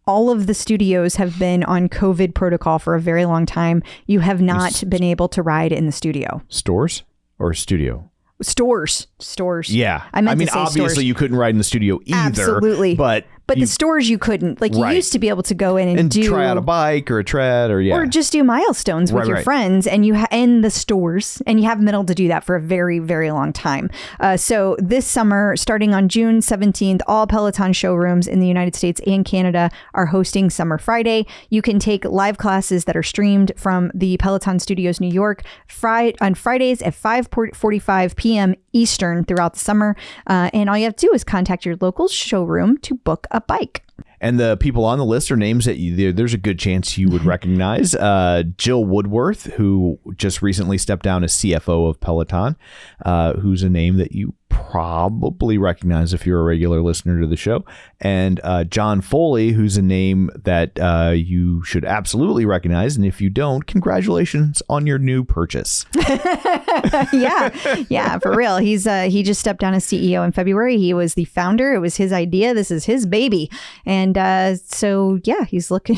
Speaker 2: all of the studios have been on COVID protocol for a very long time. You have not been able to ride in the studio.
Speaker 3: Stores or studio?
Speaker 2: Stores.
Speaker 3: Yeah.
Speaker 2: I mean,
Speaker 3: obviously
Speaker 2: stores.
Speaker 3: You couldn't ride in the studio either.
Speaker 2: Absolutely.
Speaker 3: But
Speaker 2: the stores you couldn't. You used to be able to go in and do
Speaker 3: try out a bike or a tread or
Speaker 2: just do milestones with your friends, and you in the stores, and you haven't been able to do that for a very, very long time. So this summer, starting on June 17th, all Peloton showrooms in the United States and Canada are hosting Summer Friday. You can take live classes that are streamed from the Peloton Studios New York on Fridays at 5:45 p.m. Eastern throughout the summer. And all you have to do is contact your local showroom to book a bike.
Speaker 3: And the people on the list are names that there's a good chance you would recognize. Jill Woodworth, who just recently stepped down as CFO of Peloton, who's a name that you probably recognize if you're a regular listener to the show. And John Foley, who's a name that you should absolutely recognize. And if you don't, congratulations on your new purchase.
Speaker 2: Yeah, for real. He just stepped down as CEO in February. He was the founder. It was his idea. This is his baby. And so, yeah, he's looking.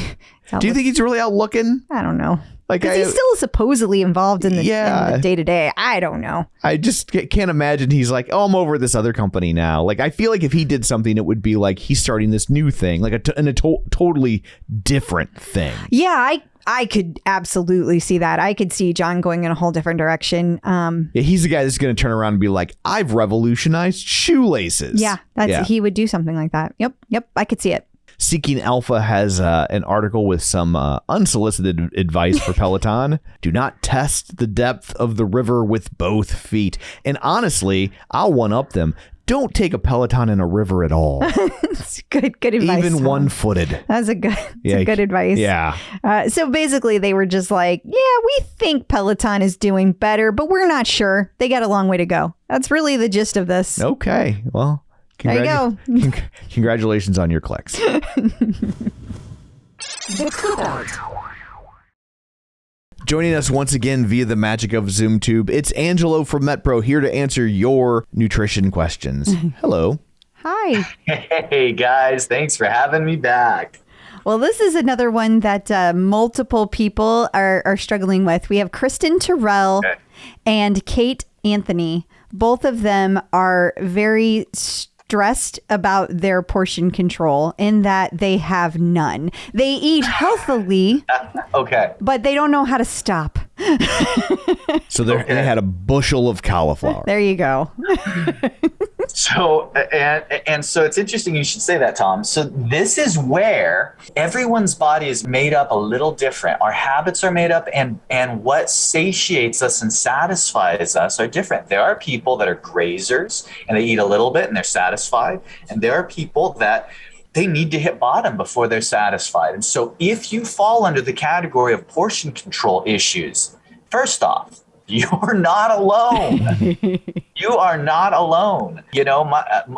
Speaker 3: Do you think he's really out looking?
Speaker 2: I don't know.
Speaker 3: Like,
Speaker 2: he's still supposedly involved in the day-to-day. I don't know.
Speaker 3: I just can't imagine he's like, oh, I'm over at this other company now. Like, I feel like if he did something, it would be like he's starting this new thing, like a totally different thing.
Speaker 2: Yeah, I could absolutely see that. I could see John going in a whole different direction.
Speaker 3: Yeah, he's the guy that's going to turn around and be like, I've revolutionized shoelaces.
Speaker 2: Yeah, he would do something like that. Yep, I could see it.
Speaker 3: Seeking Alpha has an article with some unsolicited advice for Peloton. Do not test the depth of the river with both feet. And honestly, I'll one-up them. Don't take a Peloton in a river at all.
Speaker 2: It's good advice.
Speaker 3: Even one-footed.
Speaker 2: That's good advice.
Speaker 3: Yeah.
Speaker 2: So basically, they were just like, yeah, we think Peloton is doing better, but we're not sure. They got a long way to go. That's really the gist of this.
Speaker 3: Okay. Well,
Speaker 2: there you go.
Speaker 3: Congratulations on your clicks.
Speaker 5: The Coop Out.
Speaker 3: Joining us once again via the magic of ZoomTube, it's Angelo from MetPro here to answer your nutrition questions. Hello.
Speaker 2: Hi.
Speaker 9: Hey, guys. Thanks for having me back.
Speaker 2: Well, this is another one that multiple people are struggling with. We have Kristen Terrell and Kate Anthony. Both of them are very stressed about their portion control in that they have none. They eat healthily, but they don't know how to stop.
Speaker 3: So they had a bushel of cauliflower.
Speaker 2: There you go.
Speaker 9: So, and so it's interesting you should say that, Tom. So this is where everyone's body is made up a little different. Our habits are made up, and what satiates us and satisfies us are different. There are people that are grazers and they eat a little bit and they're satisfied. And there are people that they need to hit bottom before they're satisfied. And so if you fall under the category of portion control issues, first off, you're not alone. You are not alone. You know,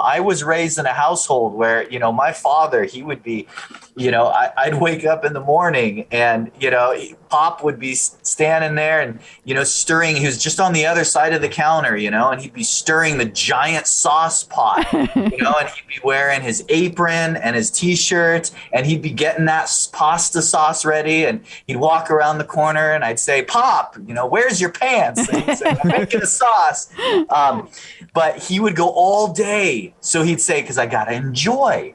Speaker 9: I was raised in a household where, you know, my father, he would be, you know, I'd wake up in the morning and, you know, Pop would be standing there and, you know, stirring. He was just on the other side of the counter, you know, and he'd be stirring the giant sauce pot, you know, and he'd be wearing his apron and his T-shirt, and he'd be getting that pasta sauce ready. And he'd walk around the corner and I'd say, Pop, you know, where's your pants? And he'd say, I'm making a sauce. But he would go all day. So he'd say, because I got to enjoy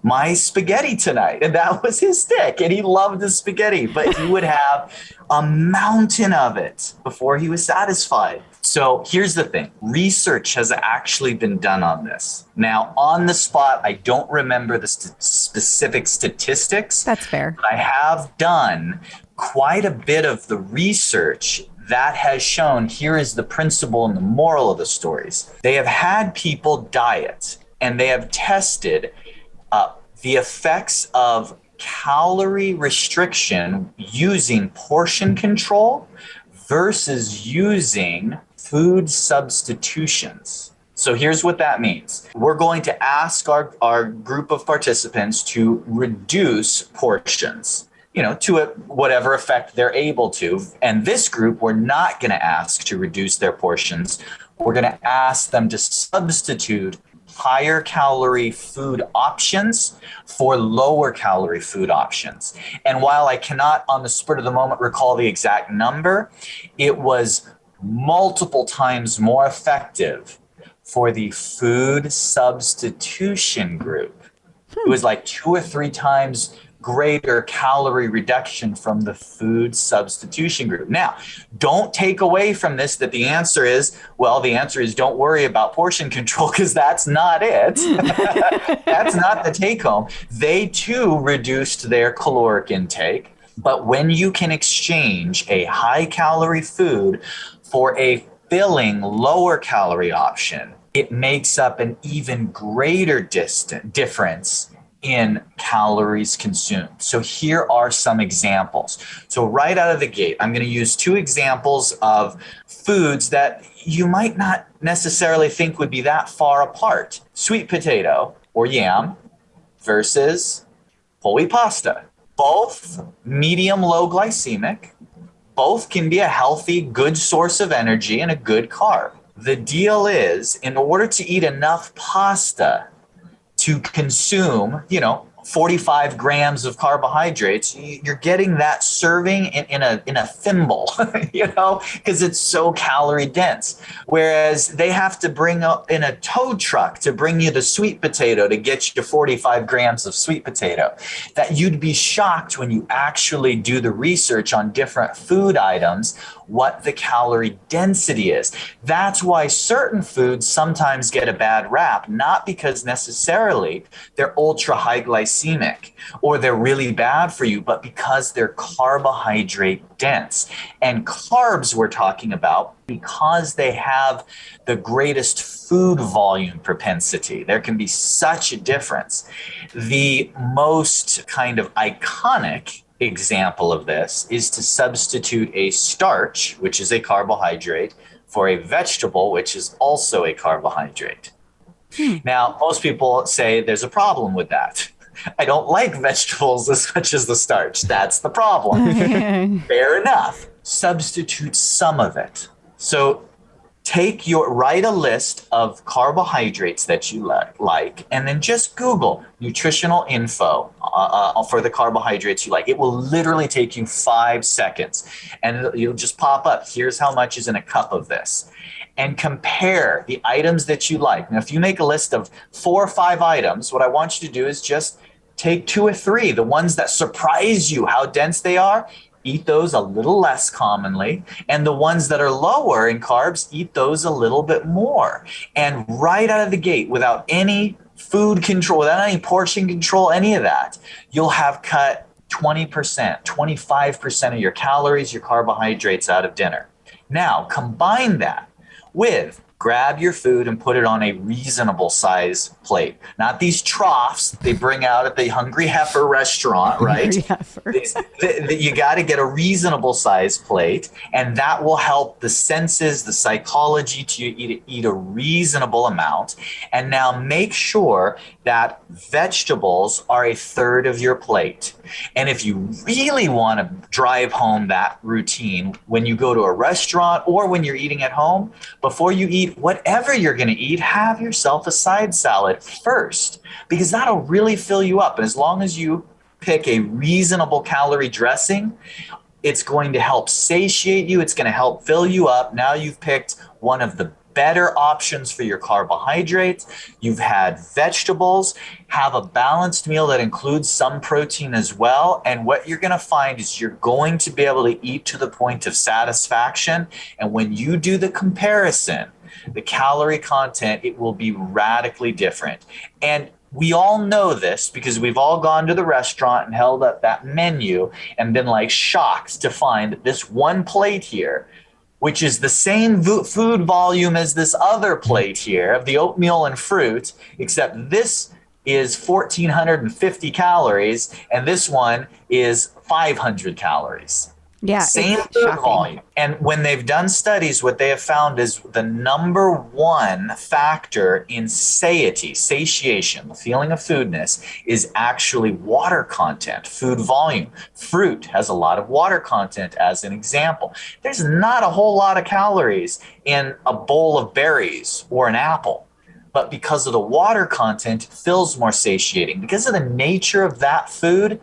Speaker 9: my spaghetti tonight. And that was his stick. And he loved the spaghetti, but he would have a mountain of it before he was satisfied. So here's the thing. Research has actually been done on this. Now, on the spot, I don't remember the specific statistics.
Speaker 2: That's fair.
Speaker 9: But I have done quite a bit of the research that has shown here is the principle and the moral of the stories. They have had people diet and they have tested the effects of calorie restriction using portion control versus using food substitutions. So here's what that means. We're going to ask our group of participants to reduce portions, you know, to whatever effect they're able to. And this group, we're not going to ask to reduce their portions. We're going to ask them to substitute higher calorie food options for lower calorie food options. And while I cannot on the spur of the moment recall the exact number, it was multiple times more effective for the food substitution group. It was like 2 or 3 times greater calorie reduction from the food substitution group. Now, don't take away from this that the answer is don't worry about portion control, because that's not it. That's not the take home. They too reduced their caloric intake. But when you can exchange a high calorie food for a filling lower calorie option, it makes up an even greater difference in calories consumed. So here are some examples. So right out of the gate, I'm going to use 2 examples of foods that you might not necessarily think would be that far apart. Sweet potato or yam versus whole wheat pasta. Both medium low glycemic, both can be a healthy, good source of energy and a good carb. The deal is, in order to eat enough pasta to consume, 45 grams of carbohydrates, you're getting that serving in a thimble, because it's so calorie dense. Whereas they have to bring up in a tow truck to bring you the sweet potato to get you 45 grams of sweet potato. That you'd be shocked when you actually do the research on different food items, what the calorie density is. That's why certain foods sometimes get a bad rap, not because necessarily they're ultra high glycemic or they're really bad for you, but because they're carbohydrate dense. And carbs we're talking about because they have the greatest food volume propensity. There can be such a difference. The most kind of iconic example of this is to substitute a starch, which is a carbohydrate, for a vegetable, which is also a carbohydrate. Now, most people say there's a problem with that. I don't like vegetables as much as the starch. That's the problem. Fair enough. Substitute some of it. So write a list of carbohydrates that you like, and then just Google nutritional info for the carbohydrates you like. It will literally take you 5 seconds, and you'll just pop up, here's how much is in a cup of this. And compare the items that you like. Now, if you make a list of 4 or 5 items, what I want you to do is just take 2 or 3, the ones that surprise you how dense they are. Eat those a little less commonly, and the ones that are lower in carbs, eat those a little bit more. And right out of the gate, without any food control, without any portion control, any of that, you'll have cut 20%, 25% of your calories, your carbohydrates out of dinner. Now, combine that with grab your food and put it on a reasonable size plate. Not these troughs they bring out at the Hungry Heifer restaurant, right? You got to get a reasonable size plate, and that will help the senses, the psychology to eat a reasonable amount. And now make sure that vegetables are a third of your plate. And if you really want to drive home that routine when you go to a restaurant or when you're eating at home, before you eat whatever you're going to eat, have yourself a side salad first, because that'll really fill you up. And as long as you pick a reasonable calorie dressing, it's going to help satiate you. It's going to help fill you up. Now you've picked one of the better options for your carbohydrates. You've had vegetables. Have a balanced meal that includes some protein as well. And what you're going to find is you're going to be able to eat to the point of satisfaction. And when you do the comparison, the calorie content, it will be radically different. And we all know this because we've all gone to the restaurant and held up that menu and been like shocked to find that this one plate here, which is the same food volume as this other plate here of the oatmeal and fruit, except this is 1,450 calories and this one is 500 calories.
Speaker 2: Yeah,
Speaker 9: same food volume. And when they've done studies, what they have found is the number one factor in satiation, the feeling of foodness, is actually water content, food volume. Fruit has a lot of water content, as an example. There's not a whole lot of calories in a bowl of berries or an apple. But because of the water content, it feels more satiating. Because of the nature of that food,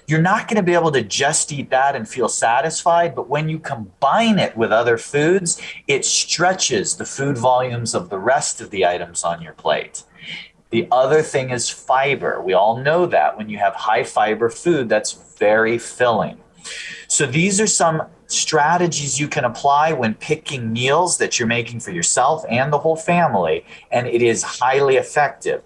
Speaker 9: you're not going to be able to just eat that and feel satisfied. But when you combine it with other foods, it stretches the food volumes of the rest of the items on your plate. The other thing is fiber. We all know that when you have high fiber food, that's very filling. So these are some strategies you can apply when picking meals that you're making for yourself and the whole family, and it is highly effective.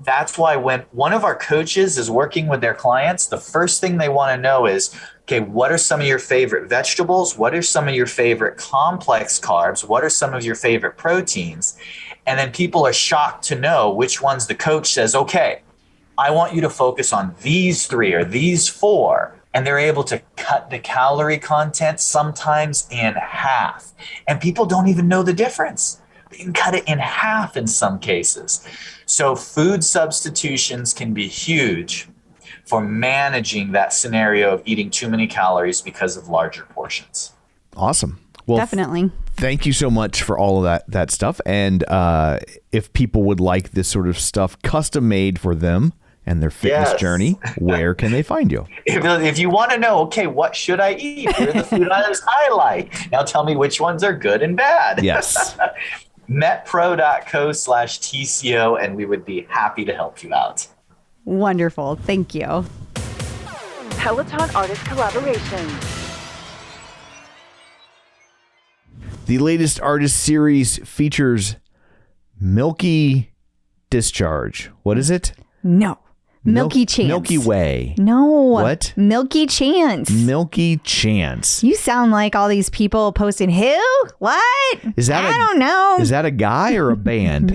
Speaker 9: That's why when one of our coaches is working with their clients, the first thing they want to know is, okay, what are some of your favorite vegetables? What are some of your favorite complex carbs? What are some of your favorite proteins? And then people are shocked to know which ones the coach says, okay, I want you to focus on these 3 or these 4. And they're able to cut the calorie content sometimes in half. And people don't even know the difference. They can cut it in half in some cases. So food substitutions can be huge. for managing that scenario of eating too many calories because of larger portions.
Speaker 3: Awesome. Well,
Speaker 2: Definitely.
Speaker 3: Thank you so much for all of that stuff. And if people would like this sort of stuff custom made for them and their fitness journey, where can they find you?
Speaker 9: If you want to know, okay, what should I eat? Here are the food items I like. Now tell me which ones are good and bad.
Speaker 3: Yes.
Speaker 9: metpro.co/TCO, and we would be happy to help you out.
Speaker 2: Wonderful. Thank you.
Speaker 5: Peloton artist collaborations.
Speaker 3: The latest artist series features Milky Discharge. What is it?
Speaker 2: No. Milky Chance.
Speaker 3: Milky Way.
Speaker 2: No.
Speaker 3: What?
Speaker 2: Milky Chance.
Speaker 3: Milky Chance.
Speaker 2: You sound like all these people posting, who? What?
Speaker 3: Is that
Speaker 2: I don't know.
Speaker 3: Is that a guy or a band?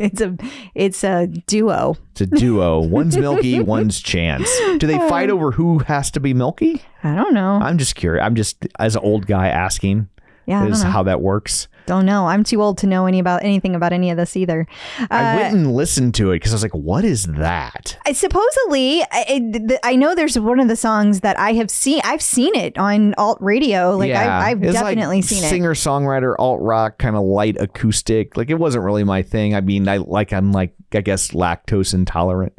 Speaker 2: It's a duo.
Speaker 3: It's a duo. One's Milky, one's Chance. Do they fight over who has to be Milky?
Speaker 2: I don't know.
Speaker 3: I'm just curious. I'm just, as an old guy, asking.
Speaker 2: Yeah,
Speaker 3: is how that works.
Speaker 2: Don't know. I'm too old to know anything about any of this either.
Speaker 3: I went and listened to it because I was like, what is that?
Speaker 2: Supposedly, I know there's one of the songs that I've seen it on alt radio. Like I've definitely seen it.
Speaker 3: Singer-songwriter, alt rock, kind of light acoustic. Like it wasn't really my thing. I mean, I'm I guess lactose intolerant.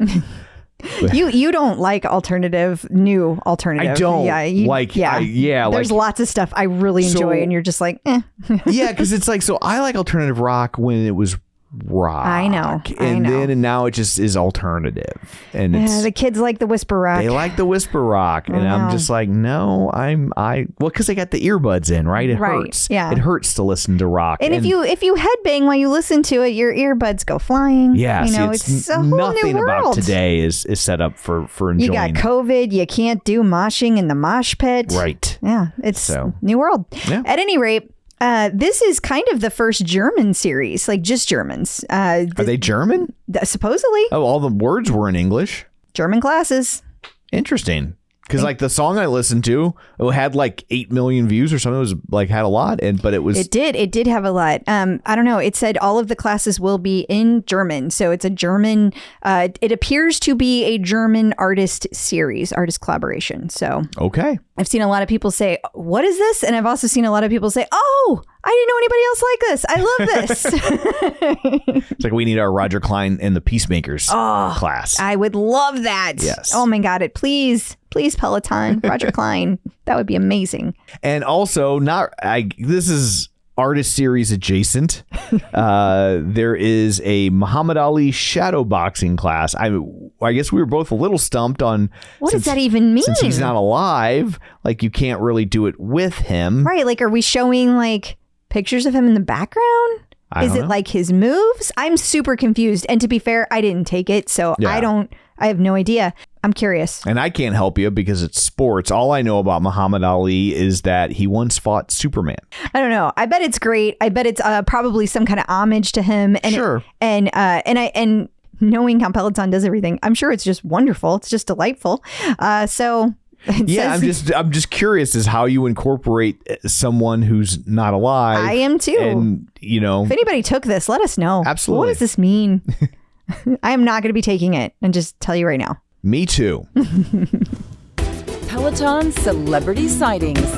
Speaker 2: You don't like new alternative.
Speaker 3: I don't.
Speaker 2: There's lots of stuff I really enjoy, and you're just like, eh.
Speaker 3: Yeah, because it's like, so I like alternative rock when it was rock.
Speaker 2: I know.
Speaker 3: And now it just is alternative. And it's,
Speaker 2: the kids like the whisper rock.
Speaker 3: They like the whisper rock. And I'm just like, no, because they got the earbuds in, right? It hurts.
Speaker 2: Yeah.
Speaker 3: It hurts to listen to rock.
Speaker 2: And if you headbang while you listen to it, your earbuds go flying.
Speaker 3: Yeah.
Speaker 2: It's a whole
Speaker 3: nothing
Speaker 2: new world.
Speaker 3: about today is set up for enjoying.
Speaker 2: You got COVID. You can't do moshing in the mosh pit.
Speaker 3: Right.
Speaker 2: Yeah. It's new world. Yeah. At any rate, this is kind of the first German series, like just Germans.
Speaker 3: Are they German?
Speaker 2: Supposedly.
Speaker 3: Oh, all the words were in English.
Speaker 2: German classes.
Speaker 3: Interesting. Because like the song I listened to, it had like 8 million views or something. It was like had a lot, but it was. It did have a lot. I don't know. It said all of the classes will be in German, so it's a German. It appears to be a German artist collaboration. So okay, I've seen a lot of people say, "What is this?" And I've also seen a lot of people say, "Oh, I didn't know anybody else like this. I love this." It's like we need our Roger Klein and the Peacemakers class. I would love that. Yes. Oh my God! Please, Peloton, Roger Klein. That would be amazing. And also, this is artist series adjacent. There is a Muhammad Ali shadow boxing class. I guess we were both a little stumped on what does that even mean? Since he's not alive, like you can't really do it with him, right? Like, are we showing like pictures of him in the background? Is it like his moves? I'm super confused. And to be fair, I didn't take it, so I have no idea. I'm curious. And I can't help you because it's sports. All I know about Muhammad Ali is that he once fought Superman. I don't know. I bet it's great. I bet it's probably some kind of homage to him. And sure. And knowing how Peloton does everything, I'm sure it's just wonderful. It's just delightful. I'm just curious as how you incorporate someone who's not alive. I am too. And if anybody took this, let us know. Absolutely. What does this mean? I am not going to be taking it, and just tell you right now. Me too.
Speaker 5: Peloton celebrity sightings.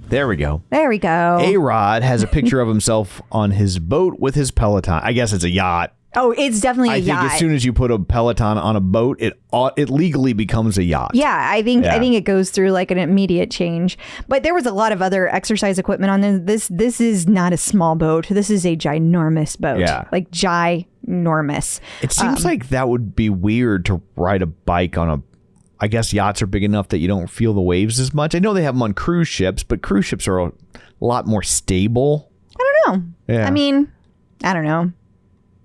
Speaker 3: There we go.
Speaker 2: A-Rod
Speaker 3: has a picture of himself on his boat with his Peloton. I guess it's a yacht.
Speaker 2: Oh, it's definitely a yacht. I think
Speaker 3: as soon as you put a Peloton on a boat, it legally becomes a yacht. Yeah, I think it goes through like an immediate change. But there was a lot of other exercise equipment on this. This is not a small boat. This is a ginormous boat. Yeah. Like ginormous. It seems like that would be weird to ride a bike on I guess yachts are big enough that you don't feel the waves as much. I know they have them on cruise ships, but cruise ships are a lot more stable. I don't know. Yeah. I mean, I don't know.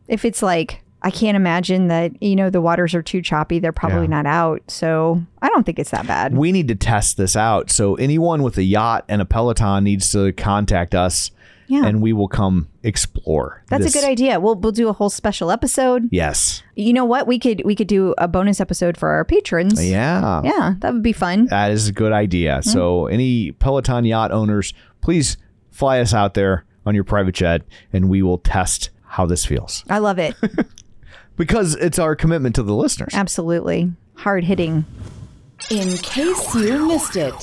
Speaker 3: If it's like, I can't imagine that, the waters are too choppy. They're probably not out. So I don't think it's that bad. We need to test this out. So anyone with a yacht and a Peloton needs to contact us. Yeah. And we will come explore. That's a good idea. We'll do a whole special episode. Yes. You know what? We could do a bonus episode for our patrons. Yeah. Yeah, that would be fun. That is a good idea. Mm-hmm. So any Peloton yacht owners, please fly us out there on your private jet and we will test how this feels. I love it. Because it's our commitment to the listeners.
Speaker 2: Absolutely. Hard hitting.
Speaker 5: In case you missed it.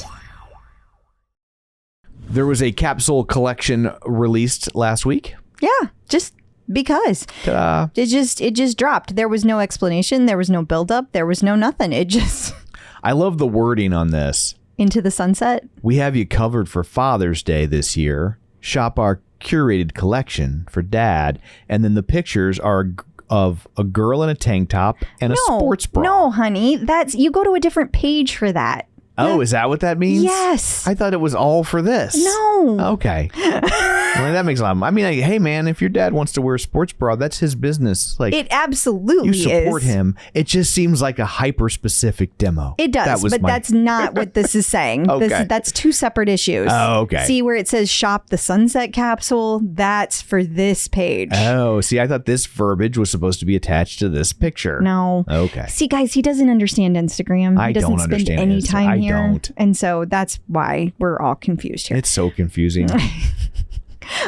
Speaker 3: There was a capsule collection released last week.
Speaker 2: Yeah, just because.
Speaker 3: Ta-da.
Speaker 2: It just dropped. There was no explanation. There was no buildup. There was no nothing. It just...
Speaker 3: I love the wording on this.
Speaker 2: Into the sunset.
Speaker 3: We have you covered for Father's Day this year. Shop our curated collection for Dad. And then the pictures are of a girl in a tank top and a sports bra.
Speaker 2: No, honey. You go to a different page for that.
Speaker 3: Oh, is that what that means?
Speaker 2: Yes.
Speaker 3: I thought it was all for this.
Speaker 2: No.
Speaker 3: Okay. Well, that makes a lot of... I mean, hey, man, if your dad wants to wear a sports bra, that's his business. Like,
Speaker 2: it absolutely is.
Speaker 3: You support him. It just seems like a hyper-specific demo.
Speaker 2: It does, but that's not what this is saying.
Speaker 3: Okay.
Speaker 2: That's two separate issues.
Speaker 3: Oh, okay.
Speaker 2: See where it says shop the sunset capsule? That's for this page.
Speaker 3: Oh, see, I thought this verbiage was supposed to be attached to this picture.
Speaker 2: No.
Speaker 3: Okay.
Speaker 2: See, guys, he doesn't understand Instagram. He doesn't spend any time here.
Speaker 3: I don't.
Speaker 2: And so that's why we're all confused here.
Speaker 3: It's so confusing.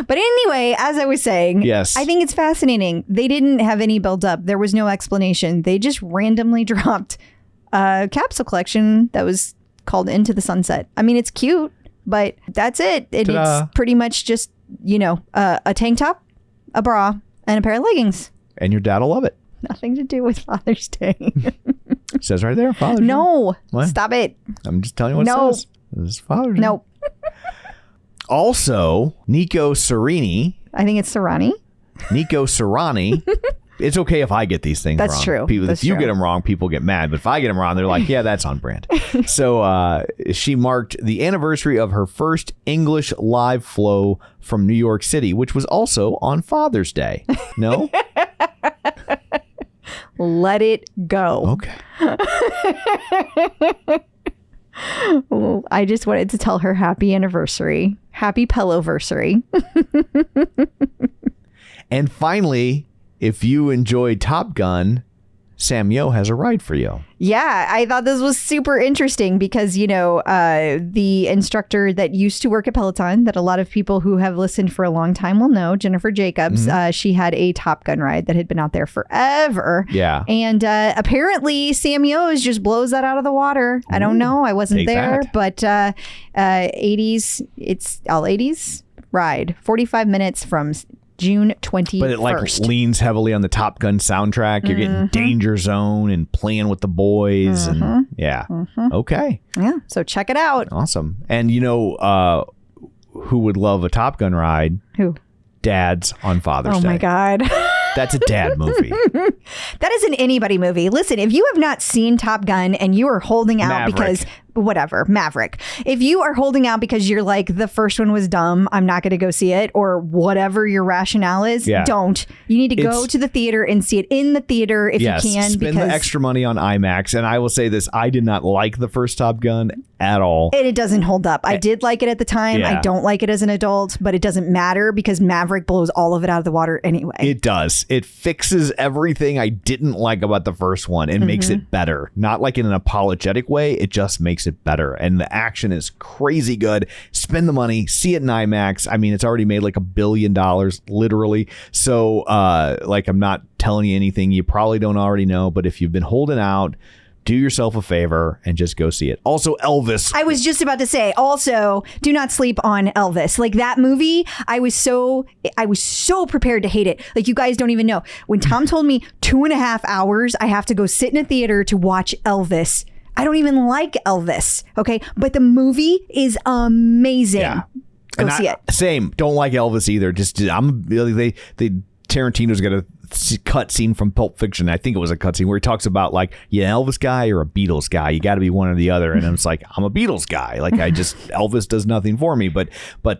Speaker 2: But anyway, as I was saying,
Speaker 3: yes.
Speaker 2: I think it's fascinating. They didn't have any build up. There was no explanation. They just randomly dropped a capsule collection that was called Into the Sunset. I mean, it's cute, but that's it. It's pretty much just, a tank top, a bra, and a pair of leggings.
Speaker 3: And your dad will love it.
Speaker 2: Nothing to do with Father's Day.
Speaker 3: It says right there, Father's Day.
Speaker 2: No.
Speaker 3: What?
Speaker 2: Stop it.
Speaker 3: I'm just telling you what it says. This is Father's Day.
Speaker 2: Nope.
Speaker 3: Also, Nico Serrini.
Speaker 2: I think it's Serrani.
Speaker 3: Nico Serrani. It's okay if I get these things wrong.
Speaker 2: That's true.
Speaker 3: If you get them wrong, people get mad. But if I get them wrong, they're like, yeah, that's on brand. So she marked the anniversary of her first English live flow from New York City, which was also on Father's Day. No?
Speaker 2: Let it go.
Speaker 3: Okay.
Speaker 2: Well, I just wanted to tell her happy anniversary. Happy Pelloversary.
Speaker 3: And finally, if you enjoyed Top Gun, Sam Yo has a ride for you.
Speaker 2: Yeah, I thought this was super interesting because, the instructor that used to work at Peloton that a lot of people who have listened for a long time will know, Jennifer Jacobs, she had a Top Gun ride that had been out there forever.
Speaker 3: Yeah.
Speaker 2: And apparently Sam Yo just blows that out of the water. I don't know. I wasn't there, but 80s, it's all 80s ride, 45 minutes from June 21st.
Speaker 3: But it leans heavily on the Top Gun soundtrack. You're getting Danger Zone and Playing with the Boys. And yeah. Okay.
Speaker 2: Yeah. So check it out.
Speaker 3: Awesome. And who would love a Top Gun ride?
Speaker 2: Who?
Speaker 3: Dads on Father's Day.
Speaker 2: Oh my God.
Speaker 3: That's a dad movie.
Speaker 2: That is an anybody movie. Listen, if you have not seen Top Gun and you are holding out because Maverick. If you are holding out because you're like, the first one was dumb, I'm not going to go see it, or whatever your rationale is, don't. You need to go to the theater and see it in the theater if you can.
Speaker 3: Spend the extra money on IMAX. And I will say this, I did not like the first Top Gun at all.
Speaker 2: And it doesn't hold up. I did like it at the time. I don't like it as an adult, but it doesn't matter because Maverick blows all of it out of the water anyway.
Speaker 3: It does. It fixes everything I didn't like about the first one and makes it better. Not like in an apologetic way. It just makes it better. And the action is crazy good. Spend the money. See it in IMAX. I mean, it's already made like $1 billion, literally. So, I'm not telling you anything you probably don't already know. But if you've been holding out, do yourself a favor and just go see it. Also, Elvis.
Speaker 2: I was just about to say, also, do not sleep on Elvis. Like that movie, I was so prepared to hate it. Like you guys don't even know. When Tom told me 2.5 hours, I have to go sit in a theater to watch Elvis. I don't even like Elvis. Okay. But the movie is amazing.
Speaker 3: Yeah.
Speaker 2: Go see it.
Speaker 3: Same. Don't like Elvis either. Tarantino's got a cut scene from Pulp Fiction. I think it was a cut scene where he talks about like, Elvis guy or a Beatles guy. You got to be one or the other. And it's like, I'm a Beatles guy. Like Elvis does nothing for me. But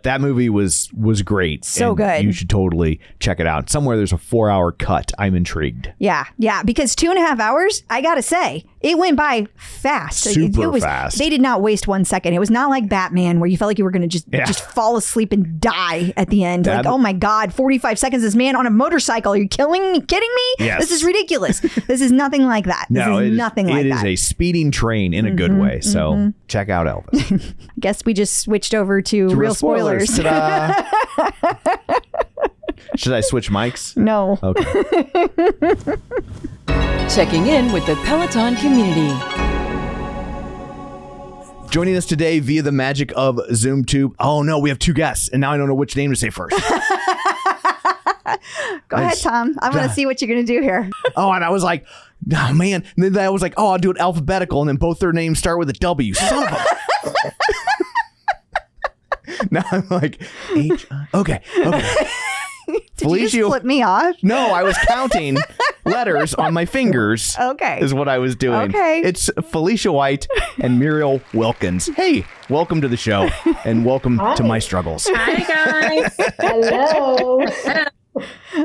Speaker 3: that movie was great.
Speaker 2: So
Speaker 3: and
Speaker 2: good.
Speaker 3: You should totally check it out. Somewhere there's a 4-hour cut. I'm intrigued.
Speaker 2: Yeah. Because 2.5 hours, I got to say, it went by fast.
Speaker 3: Super fast.
Speaker 2: They did not waste 1 second. It was not like Batman where you felt like you were going to just fall asleep and die at the end. Like, oh my God, 45 seconds, this man on a motorcycle. Are you kidding me?
Speaker 3: Yes.
Speaker 2: This is ridiculous. This is nothing like that.
Speaker 3: It is a speeding train in a good way. So check out Elvis.
Speaker 2: Guess we just switched over to real spoilers.
Speaker 3: Should I switch mics?
Speaker 2: No.
Speaker 3: Okay.
Speaker 5: checking in with the Peloton community.
Speaker 3: Joining us today via the magic of ZoomTube. Oh no, we have two guests, and now I don't know which name to say first.
Speaker 2: Go ahead, Tom. I want to see what you're going to do here.
Speaker 3: Oh, and I was like, oh man. And then I was like, oh, I'll do it alphabetical, and then both their names start with a W. Son of a. Now I'm like, Okay.
Speaker 2: Did you just flip me off?
Speaker 3: No, I was counting letters on my fingers.
Speaker 2: Okay.
Speaker 3: Is what I was doing.
Speaker 2: Okay.
Speaker 3: It's Felecia White and Muriel Wilkins. Hey, welcome to the show and welcome to my struggles.
Speaker 10: Hi, guys.
Speaker 1: Hello.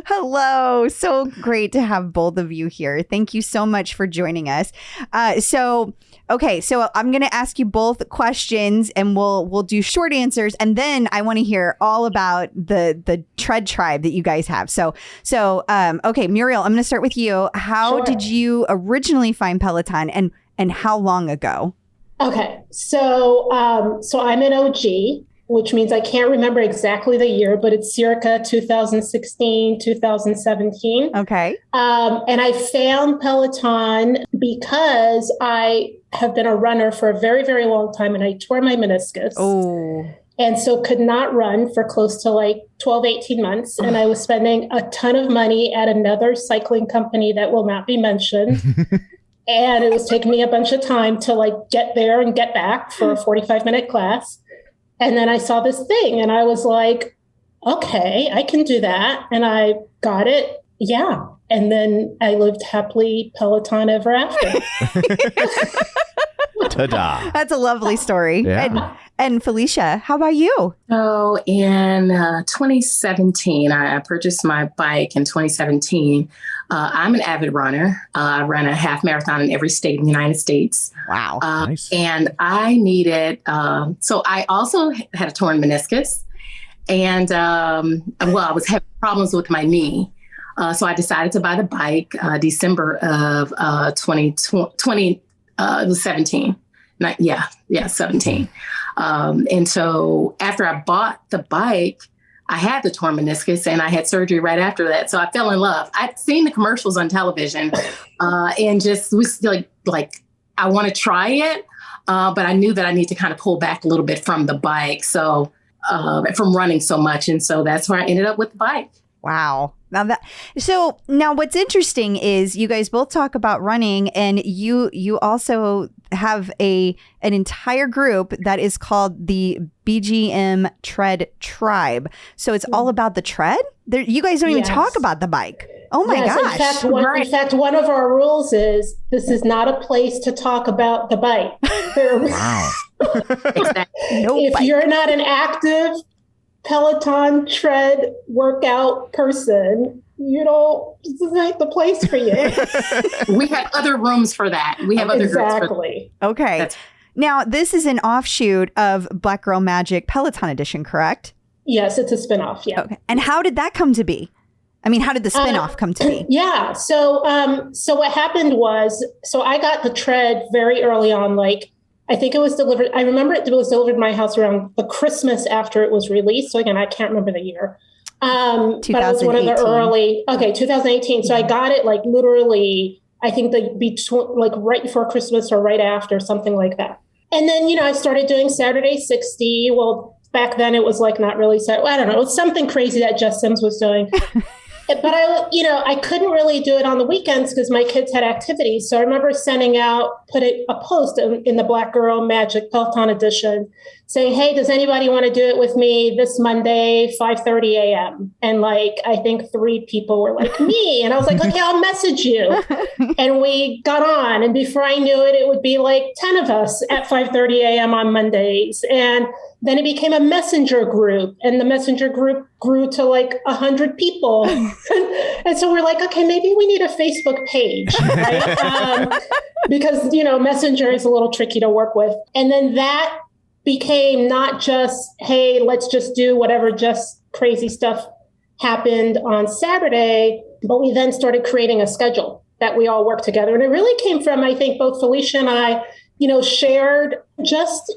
Speaker 2: Hello. So great to have both of you here. Thank you so much for joining us. So I'm going to ask you both questions and we'll do short answers. And then I want to hear all about the Tread Tribe that you guys have. So okay, Muriel, I'm going to start with you. How did you originally find Peloton and how long ago?
Speaker 1: Okay. So I'm an OG, which means I can't remember exactly the year, but it's circa 2016, 2017.
Speaker 2: Okay.
Speaker 1: And I found Peloton because I have been a runner for a very, very long time and I tore my meniscus.
Speaker 2: Oh.
Speaker 1: And so could not run for close to like 12, 18 months. And I was spending a ton of money at another cycling company that will not be mentioned. And it was taking me a bunch of time to like get there and get back for a 45-minute class. And then I saw this thing and I was like, okay, I can do that. And I got it. Yeah. And then I lived happily Peloton ever after.
Speaker 3: Ta-da.
Speaker 2: That's a lovely story.
Speaker 3: Yeah.
Speaker 2: And Felecia, how about you?
Speaker 10: So in 2017, I purchased my bike in 2017. I'm an avid runner. I run a half marathon in every state in the United States.
Speaker 2: Wow.
Speaker 3: Nice.
Speaker 10: And I needed, so I also had a torn meniscus. And I was having problems with my knee. So I decided to buy the bike December of 2020. It was 17. 17. And so after I bought the bike, I had the torn meniscus and I had surgery right after that. So I fell in love. I'd seen the commercials on television and just was like, I want to try it. But I knew that I need to kind of pull back a little bit from the bike. So from running so much. And so that's where I ended up with the bike.
Speaker 2: Wow. Now what's interesting is you guys both talk about running and you also have an entire group that is called the BGM Tread Tribe. So it's all about the tread? You guys don't even talk about the bike. Oh my gosh.
Speaker 1: In fact, one of our rules is this is not a place to talk about the bike.
Speaker 3: Wow.
Speaker 1: If you're not an active Peloton tread workout person, this is not the place for you.
Speaker 10: We have other rooms for that. We have other groups for that.
Speaker 2: Okay. Now, this is an offshoot of Black Girl Magic Peloton Edition, correct?
Speaker 1: Yes, it's a spinoff. Yeah.
Speaker 2: Okay. And how did that come to be? I mean, how did the spinoff come to be?
Speaker 1: Yeah. So what happened was, I got the tread very early on, I think it was delivered. I remember it was delivered to my house around the Christmas after it was released. So again, I can't remember the year. But it was one of the early, 2018. So I got it literally, I think right before Christmas or right after, something like that. And then, I started doing Saturday 60. Well, back then it was not really Saturday. I don't know. It was something crazy that Jess Sims was doing. But I couldn't really do it on the weekends because my kids had activities. So I remember putting a post in the Black Girl Magic Peloton Edition saying, hey, does anybody want to do it with me this Monday, 5:30 a.m.? And I think 3 people were like, me. And I was like, okay, I'll message you. And we got on. And before I knew it, it would be 10 of us at 5:30 a.m. on Mondays. And then it became a messenger group, and the messenger group grew to 100 people. And so we're like, okay, maybe we need a Facebook page, right? Because, messenger is a little tricky to work with. And then that became not just, hey, let's just do whatever just crazy stuff happened on Saturday, but we then started creating a schedule that we all work together. And it really came from, I think, both Felecia and I, shared just,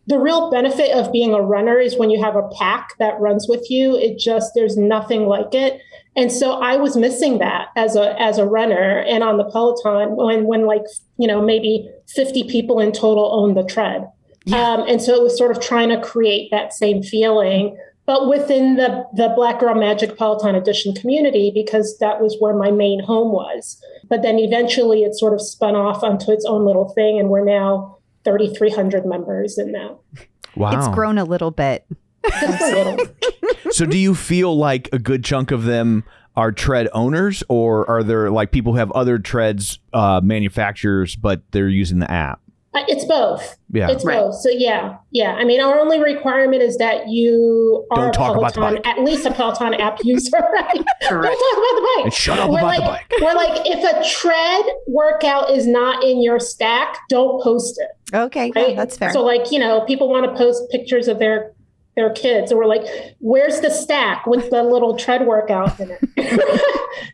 Speaker 1: the real benefit of being a runner is when you have a pack that runs with you. There's nothing like it. And so I was missing that as a runner and on the Peloton when maybe 50 people in total own the tread. Yeah. And so it was sort of trying to create that same feeling, but within the Black Girl Magic Peloton Edition community, because that was where my main home was. But then eventually it sort of spun off onto its own little thing. And we're now 3,300 members in that.
Speaker 3: Wow.
Speaker 2: It's grown a little bit.
Speaker 1: Just a little.
Speaker 3: So do you feel like a good chunk of them are tread owners, or are there like people who have other treads manufacturers, but they're using the app?
Speaker 1: It's both.
Speaker 3: Yeah.
Speaker 1: It's both. So yeah. I mean, our only requirement is that you are at least a Peloton app user, right? Correct. Don't talk about the bike.
Speaker 3: And shut up about the bike.
Speaker 1: We're like, if a tread workout is not in your stack, don't post it.
Speaker 2: Okay,
Speaker 1: right?
Speaker 2: Yeah, that's fair.
Speaker 1: So people want to post pictures of their kids, and we're like, where's the stack with the little tread workout in it?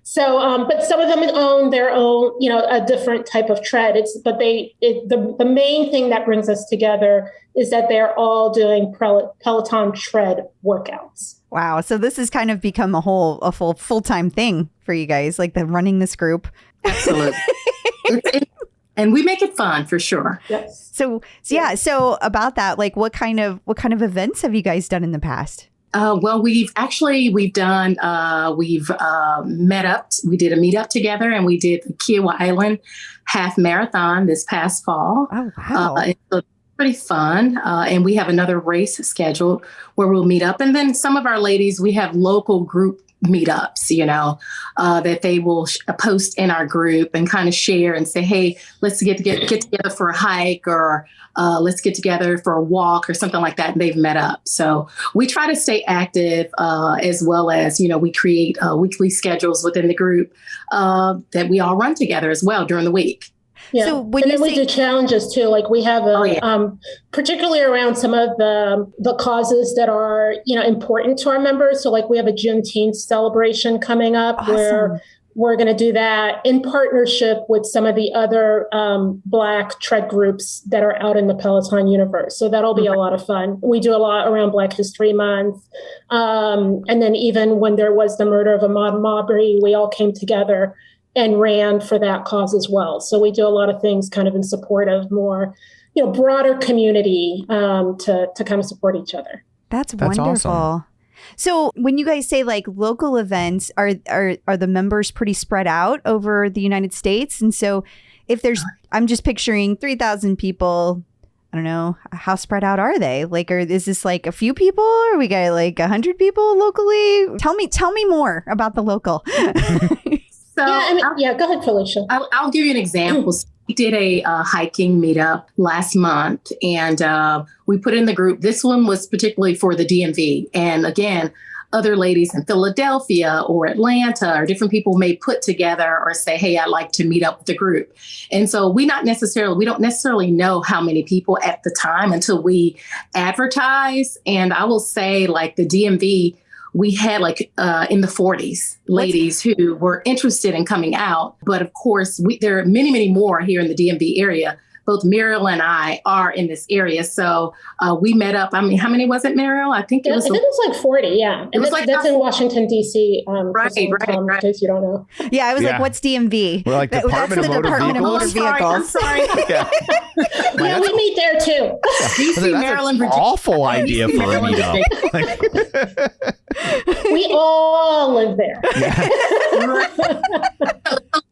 Speaker 1: So, but some of them own their own, a different type of tread. The main thing that brings us together is that they're all doing Peloton tread workouts.
Speaker 2: Wow. So this has kind of become a full-time thing for you guys, like the running this group.
Speaker 10: Absolutely. And we make it fun for sure.
Speaker 1: Yes.
Speaker 2: So about that, like what kind of events have you guys done in the past?
Speaker 10: Well, we've done, met up. We did a meetup together, and we did the Kiowa Island half marathon this past fall.
Speaker 2: Oh, wow.
Speaker 10: So pretty fun. And we have another race scheduled where we'll meet up. And then some of our ladies, we have local group meetups, that they will post in our group and kind of share and say, hey, let's get together for a hike, or let's get together for a walk or something like that. And they've met up. So we try to stay active, as well as, we create weekly schedules within the group that we all run together as well during the week.
Speaker 1: Yeah. So we do challenges too. Like we have particularly around some of the causes that are, important to our members. So like we have a Juneteenth celebration coming up where we're going to do that in partnership with some of the other Black tread groups that are out in the Peloton universe. So that'll be a lot of fun. We do a lot around Black History Month. And then even when there was the murder of Ahmaud Arbery, we all came together and ran for that cause as well. So we do a lot of things kind of in support of more, broader community to kind of support each other.
Speaker 2: That's wonderful. Awesome. So when you guys say like local events, are the members pretty spread out over the United States? And so if I'm just picturing 3,000 people, I don't know, how spread out are they? Like, is this like a few people, or we got like 100 people locally? Tell me more about the local.
Speaker 10: So
Speaker 1: go ahead, Felecia.
Speaker 10: I'll give you an example. We did a hiking meetup last month, and we put in the group. This one was particularly for the DMV. And again, other ladies in Philadelphia or Atlanta or different people may put together or say, hey, I'd like to meet up with the group. And so we don't necessarily know how many people at the time until we advertise. And I will say, like the DMV, we had like in the 40s ladies who were interested in coming out. But of course, there are many, many more here in the DMV area. Both Muriel and I are in this area. So we met up. I mean, how many was it, Muriel? I think it was
Speaker 1: like 40. Yeah. And that's in Washington, D.C. Right. In case you don't know.
Speaker 2: Yeah. I was like, what's DMV?
Speaker 3: We're like Department of Motor Vehicles.
Speaker 10: Sorry.
Speaker 1: Yeah, we meet there too.
Speaker 10: D.C., Maryland, Virginia.
Speaker 3: Awful idea for a meetup.
Speaker 1: We all live there.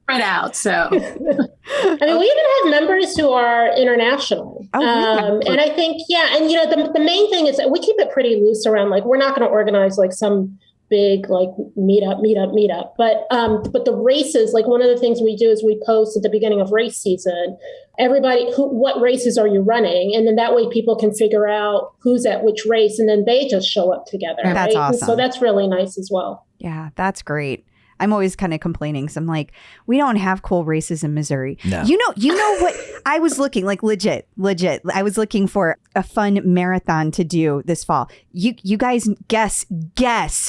Speaker 10: Spread out. So,
Speaker 1: I mean, we even have members who are international. And I think, and the main thing is that we keep it pretty loose around, like, we're not going to organize like some big like meetup. But the races, like one of the things we do is we post at the beginning of race season, everybody, what races are you running? And then that way people can figure out who's at which race, and then they just show up together.
Speaker 2: That's
Speaker 1: right?
Speaker 2: awesome.
Speaker 1: And so that's really nice as well.
Speaker 2: Yeah, that's great. I'm always kind of complaining. So I'm like, we don't have cool races in Missouri. No. You know what? I was looking like legit. I was looking for a fun marathon to do this fall. You guys guess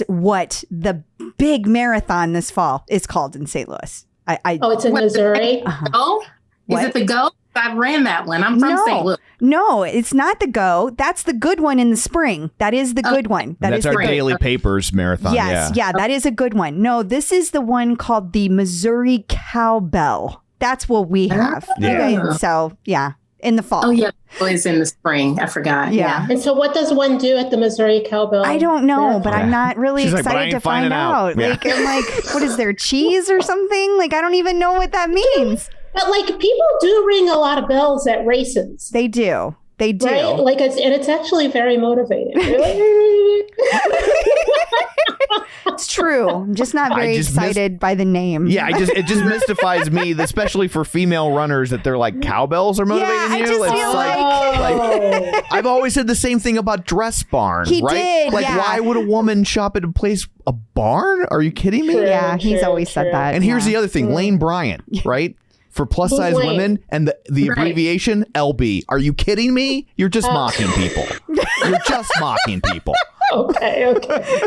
Speaker 2: what the big marathon this fall is called in St. Louis?
Speaker 1: It's in Missouri.
Speaker 10: Go? Is it the Go? I've ran that one. I'm from St. Louis.
Speaker 2: No, it's not the Go. That's the good one in the spring. That is the good one.
Speaker 3: That's our daily papers marathon.
Speaker 2: Yes, yeah, that is a good one. No, this is the one called the Missouri Cowbell. That's what we have.
Speaker 3: Yeah.
Speaker 2: Okay, so, yeah, in the fall.
Speaker 10: Oh, yeah. It's in the spring. I forgot. Yeah.
Speaker 1: And so what does one do at the Missouri Cowbell?
Speaker 2: I don't know, but I'm not really excited to find out.
Speaker 3: Yeah.
Speaker 2: Like, I'm like, what is there, cheese or something? Like, I don't even know what that means.
Speaker 1: But like people do ring a lot of bells at races.
Speaker 2: They do. They do.
Speaker 1: Right? Like it's actually very motivating.
Speaker 2: It's true. I'm just not very excited by the name.
Speaker 3: Yeah, it just mystifies me, especially for female runners, that they're like cowbells are motivating
Speaker 2: I
Speaker 3: you.
Speaker 2: just
Speaker 3: It's
Speaker 2: feel
Speaker 3: like I've always said the same thing about Dress Barn.
Speaker 2: He
Speaker 3: right?
Speaker 2: did,
Speaker 3: Like,
Speaker 2: yeah.
Speaker 3: why would a woman shop at a barn? Are you kidding me?
Speaker 2: Yeah, he's always said that.
Speaker 3: And here's the other thing, Lane Bryant, right? For plus size women and the abbreviation LB. Are you kidding me? You're just mocking people. You're just mocking people.
Speaker 1: Okay.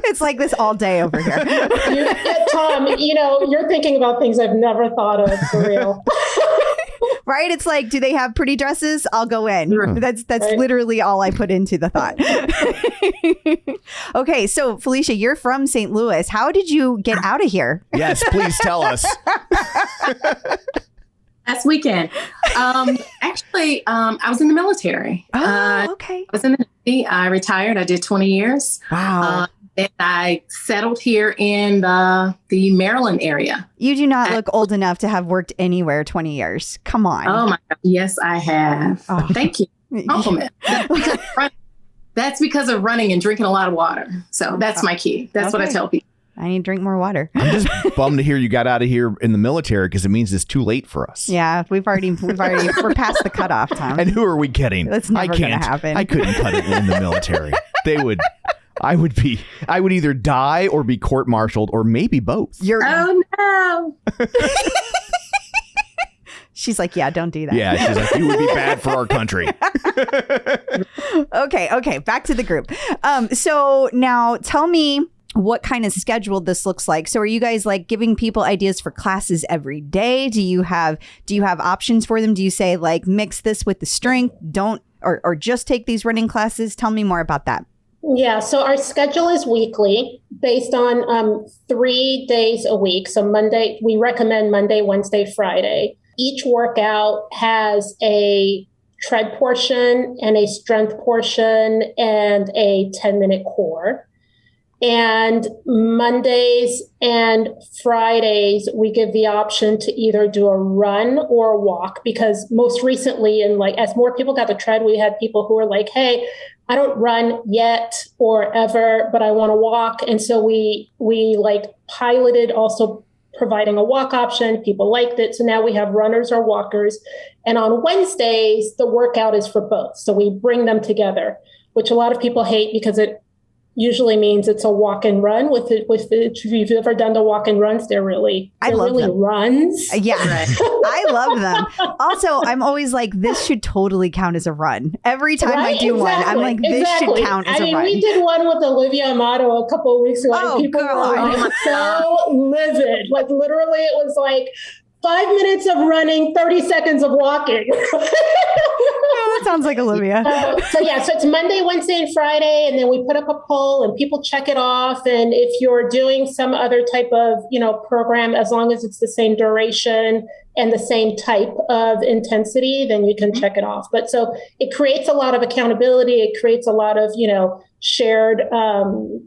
Speaker 2: It's like this all day over here.
Speaker 1: Tom, you're thinking about things I've never thought of, for real.
Speaker 2: Right? It's like, do they have pretty dresses? I'll go in. That's literally all I put into the thought. Okay, so Felecia, you're from St. Louis. How did you get out of here?
Speaker 3: Yes, please tell us.
Speaker 10: Last weekend. Actually, I was in the military.
Speaker 2: Oh, okay.
Speaker 10: I was in the Navy. I retired. I did 20 years.
Speaker 2: Wow.
Speaker 10: And I settled here in the Maryland area.
Speaker 2: You do not look old enough to have worked anywhere 20 years. Come on.
Speaker 10: Oh, my God. Yes, I have. Oh. Thank you. Compliment. That's because of running and drinking a lot of water. So that's my key. That's what I tell people.
Speaker 2: I need to drink more water.
Speaker 3: I'm just bummed to hear you got out of here in the military because it means it's too late for us.
Speaker 2: Yeah, we're past the cutoff, Tom.
Speaker 3: And who are we kidding?
Speaker 2: That's never going to happen.
Speaker 3: I couldn't cut it in the military. I would either die or be court-martialed or maybe both.
Speaker 10: Oh no.
Speaker 2: She's like, yeah, don't do that.
Speaker 3: Yeah, she's like, you would be bad for our country.
Speaker 2: Okay, back to the group. So now tell me what kind of schedule this looks like. So are you guys like giving people ideas for classes every day? Do you have options for them? Do you say like mix this with the strength, or just take these running classes? Tell me more about that.
Speaker 1: Yeah, so our schedule is weekly based on 3 days a week. So Monday, we recommend Monday, Wednesday, Friday. Each workout has a tread portion and a strength portion and a 10-minute core. And Mondays and Fridays, we give the option to either do a run or a walk, because most recently, and like as more people got the tread, we had people who were like, hey, I don't run yet or ever, but I want to walk. And so we like piloted also providing a walk option. People liked it. So now we have runners or walkers. And on Wednesdays, the workout is for both. So we bring them together, which a lot of people hate because it usually means it's a walk and run. If you've ever done the walk and runs, they're really runs.
Speaker 2: Yeah, I love them. Also, I'm always like, this should totally count as a run. Every time I do one, I'm like, this should count as a run.
Speaker 1: We did one with Olivia Amato a couple of weeks ago. And people were so livid. Like literally, it was like 5 minutes of running, 30 seconds of walking.
Speaker 2: That sounds like Olivia.
Speaker 1: So it's Monday, Wednesday, and Friday, and then we put up a poll and people check it off. And if you're doing some other type of, program, as long as it's the same duration and the same type of intensity, then you can check it off. But so it creates a lot of accountability. It creates a lot of, shared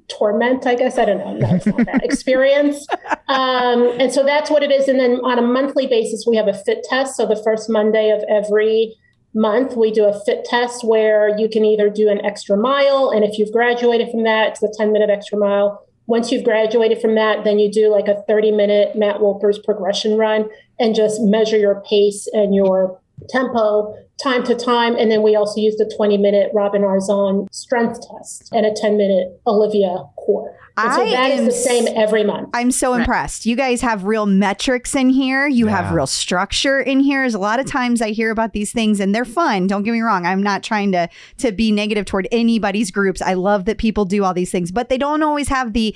Speaker 1: torment, I guess. I don't know. No, it's not that experience. And so that's what it is. And then on a monthly basis, we have a fit test. So the first Monday of every month, we do a fit test where you can either do an extra mile. And if you've graduated from that, it's a 10-minute extra mile. Once you've graduated from that, then you do like a 30-minute Matt Wolper's progression run and just measure your pace and your tempo time to time. And then we also use the 20-minute Robin Arzon strength test and a 10-minute Olivia core. And so that is the same every month.
Speaker 2: I'm so impressed. You guys have real metrics in here. You have real structure in here. There's a lot of times I hear about these things and they're fun. Don't get me wrong. I'm not trying to be negative toward anybody's groups. I love that people do all these things, but they don't always have the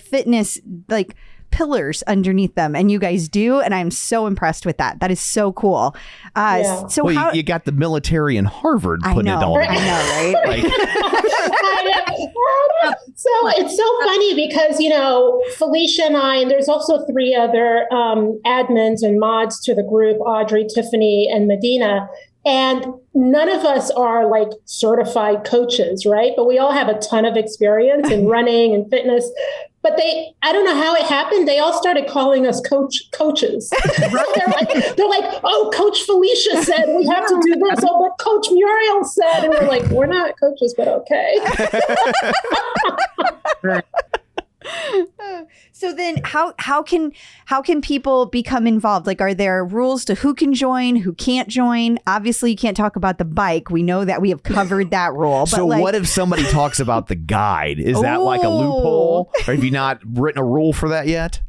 Speaker 2: fitness, like pillars underneath them, and you guys do, and I'm so impressed with that. That is so cool. So
Speaker 3: well, you got the military and Harvard putting it all together.
Speaker 2: I know, right?
Speaker 1: So it's so funny because, Felicia and I, and there's also 3 other admins and mods to the group, Audrey, Tiffany, and Medina. And none of us are like certified coaches, right? But we all have a ton of experience in running and fitness. But I don't know how it happened. They all started calling us coaches. they're like, oh, Coach Felicia said we have to do this. Oh, but Coach Muriel said, and we're like, we're not coaches, but okay.
Speaker 2: So then how can people become involved? Like, are there rules to who can join, who can't join? Obviously, you can't talk about the bike. We know that we have covered that rule. But
Speaker 3: so what if somebody talks about the guide? Is that like a loophole? Or have you not written a rule for that yet?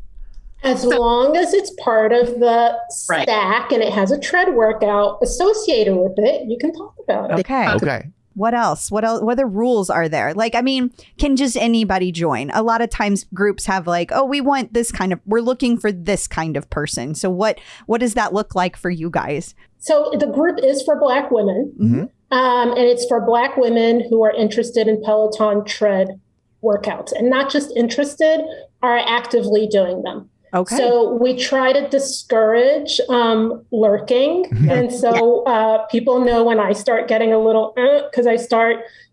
Speaker 1: As long as it's part of the stack and it has a tread workout associated with it, you can talk about it.
Speaker 3: Okay.
Speaker 2: What else? What other rules are there? Like, I mean, can just anybody join? A lot of times groups have like, oh, we're looking for this kind of person. So what does that look like for you guys?
Speaker 1: So the group is for Black women. Mm-hmm. And it's for Black women who are interested in Peloton tread workouts, and not just interested, are actively doing them.
Speaker 2: Okay.
Speaker 1: So we try to discourage lurking. And so people know when I start getting a little, because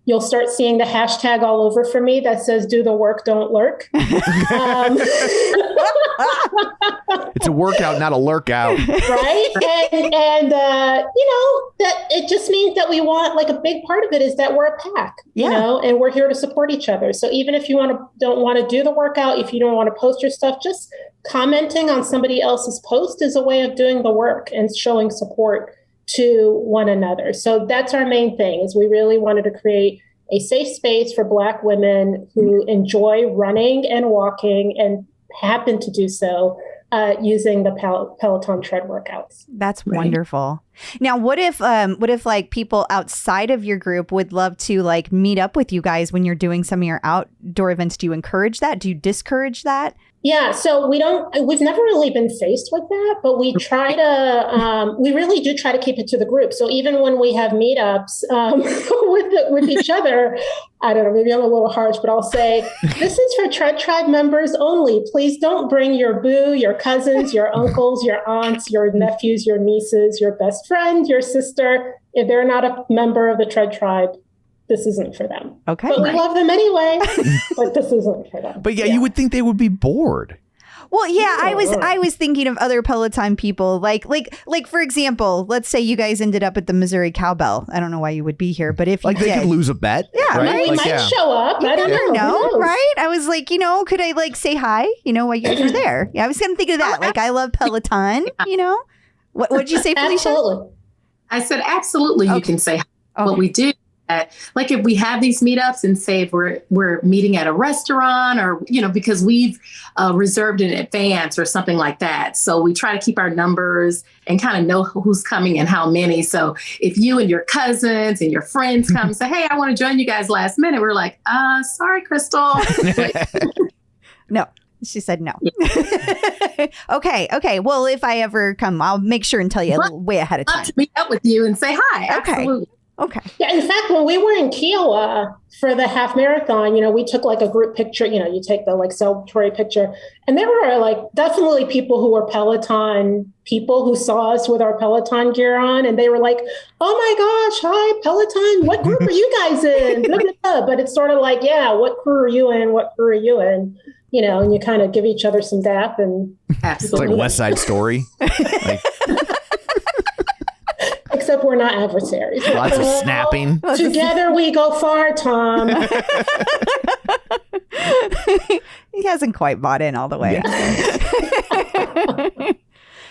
Speaker 1: you'll start seeing the hashtag all over for me that says, do the work, don't lurk.
Speaker 3: It's a workout, not a lurk out.
Speaker 1: Right. And that it just means that we want, like, a big part of it is that we're a pack, and we're here to support each other. So even if you don't want to do the workout, if you don't want to post your stuff, just commenting on somebody else's post is a way of doing the work and showing support to one another. So that's our main thing, is we really wanted to create a safe space for Black women who enjoy running and walking and happen to do so using the Peloton tread workouts.
Speaker 2: That's wonderful. Now, what if like people outside of your group would love to like meet up with you guys when you're doing some of your outdoor events? Do you encourage that? Do you discourage that?
Speaker 1: Yeah, so we've never really been faced with that, but we we really do try to keep it to the group. So even when we have meetups with each other, I don't know, maybe I'm a little harsh, but I'll say, this is for Tread Tribe members only. Please don't bring your boo, your cousins, your uncles, your aunts, your nephews, your nieces, your best friend, your sister. If they're not a member of the Tread Tribe, this isn't for them. Okay. But we love them anyway, but this isn't for them.
Speaker 3: But you would think they would be bored.
Speaker 2: Well, yeah, I was thinking of other Peloton people, like for example, let's say you guys ended up at the Missouri Cowbell. I don't know why you would be here, but if you
Speaker 3: they could lose a bet.
Speaker 2: Yeah,
Speaker 3: right?
Speaker 1: We might show up.
Speaker 2: You never know, right? I was like, could I like say hi, while you guys were there? Yeah, I was gonna think of that. Like, I love Peloton, What'd you say, Felicia?
Speaker 1: Absolutely.
Speaker 10: I said, absolutely, you can say hi. What we do. Like if we have these meetups and say if we're meeting at a restaurant or, because we've reserved in advance or something like that. So we try to keep our numbers and kind of know who's coming and how many. So if you and your cousins and your friends come and say, hey, I want to join you guys last minute, we're like, sorry, Crystal.
Speaker 2: No. She said no. Okay. Well, if I ever come, I'll make sure and tell you way ahead of time.
Speaker 10: To meet up with you and say hi.
Speaker 2: Okay.
Speaker 10: Absolutely.
Speaker 2: Okay.
Speaker 1: Yeah. In fact, when we were in Kiowa for the half marathon, we took like a group picture, you take the like celebratory picture, and there were like definitely people who were Peloton people who saw us with our Peloton gear on, and they were like, oh my gosh, hi Peloton, what group are you guys in? Blah, blah, blah. But it's sort of like, what crew are you in? What crew are you in? And you kind of give each other some dap and
Speaker 3: it's like West Side Story.
Speaker 1: Except we're not adversaries.
Speaker 3: Lots of snapping.
Speaker 1: Together we go far, Tom.
Speaker 2: He hasn't quite bought in all the way. Yeah.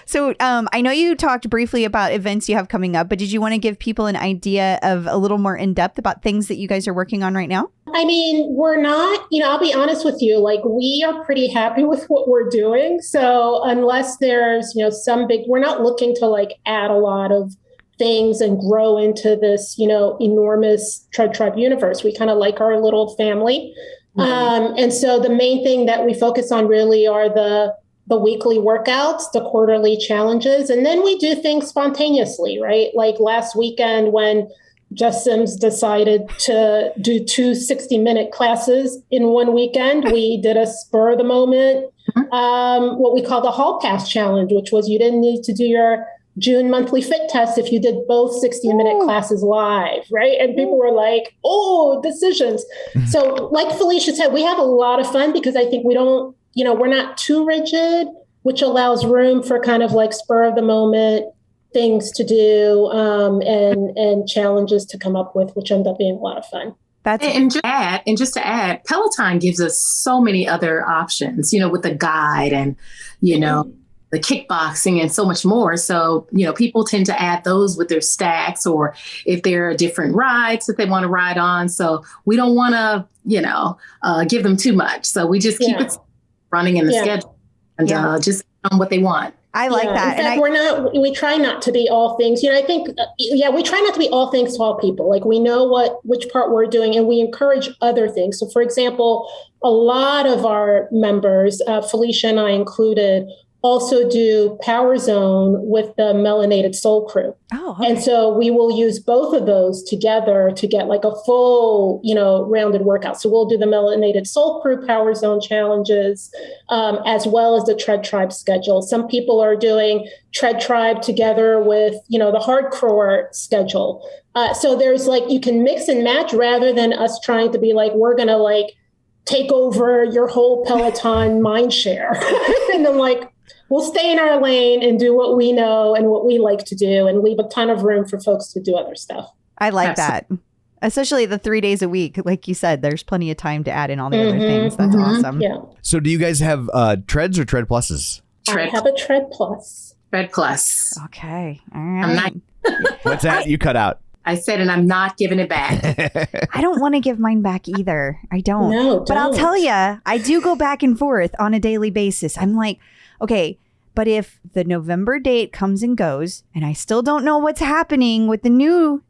Speaker 2: So I know you talked briefly about events you have coming up, but did you want to give people an idea of a little more in depth about things that you guys are working on right now?
Speaker 1: I mean, we're not, I'll be honest with you, like we are pretty happy with what we're doing. So unless there's, we're not looking to like add a lot of things and grow into this, enormous Tread Tribe universe. We kind of like our little family. And so the main thing that we focus on really are the weekly workouts, the quarterly challenges, and then we do things spontaneously, right? Like last weekend when Jess Sims decided to do 2 60-minute classes in one weekend, we did a spur of the moment, what we call the Hall Pass Challenge, which was you didn't need to do your June monthly fit test if you did both 60-minute classes live, right? And people were like, oh, decisions. So like Felecia said, we have a lot of fun because I think we don't, we're not too rigid, which allows room for kind of like spur of the moment things to do and challenges to come up with, which end up being a lot of fun.
Speaker 10: Just to add, Peloton gives us so many other options, with the guide and, the kickboxing and so much more. So, people tend to add those with their stacks or if there are different rides that they want to ride on. So we don't want to, give them too much. So we just keep it running in the schedule and just on what they want.
Speaker 2: I like that.
Speaker 1: In fact, we try not to be all things. I think, we try not to be all things to all people. Like we know which part we're doing and we encourage other things. So for example, a lot of our members, Felecia and I included, also do Power Zone with the Melanated Soul Crew.
Speaker 2: Oh, okay.
Speaker 1: And so we will use both of those together to get like a full, rounded workout. So we'll do the Melanated Soul Crew Power Zone challenges, as well as the Tread Tribe schedule. Some people are doing Tread Tribe together with, the hardcore schedule. So there's like, you can mix and match rather than us trying to be like, we're going to like take over your whole Peloton mind share. And then like, we'll stay in our lane and do what we know and what we like to do and leave a ton of room for folks to do other stuff.
Speaker 2: I like that. Especially the 3 days a week. Like you said, there's plenty of time to add in all the other things. That's awesome.
Speaker 1: Yeah.
Speaker 3: So do you guys have treads or tread pluses?
Speaker 1: I have a Tread Plus.
Speaker 10: Tread Plus.
Speaker 2: Okay. All right.
Speaker 3: What's that? You cut out.
Speaker 10: I said, and I'm not giving it back.
Speaker 2: I don't want to give mine back either. I don't.
Speaker 1: No,
Speaker 2: but I'll tell you, I do go back and forth on a daily basis. I'm like, okay, but if the November date comes and goes and I still don't know what's happening with the new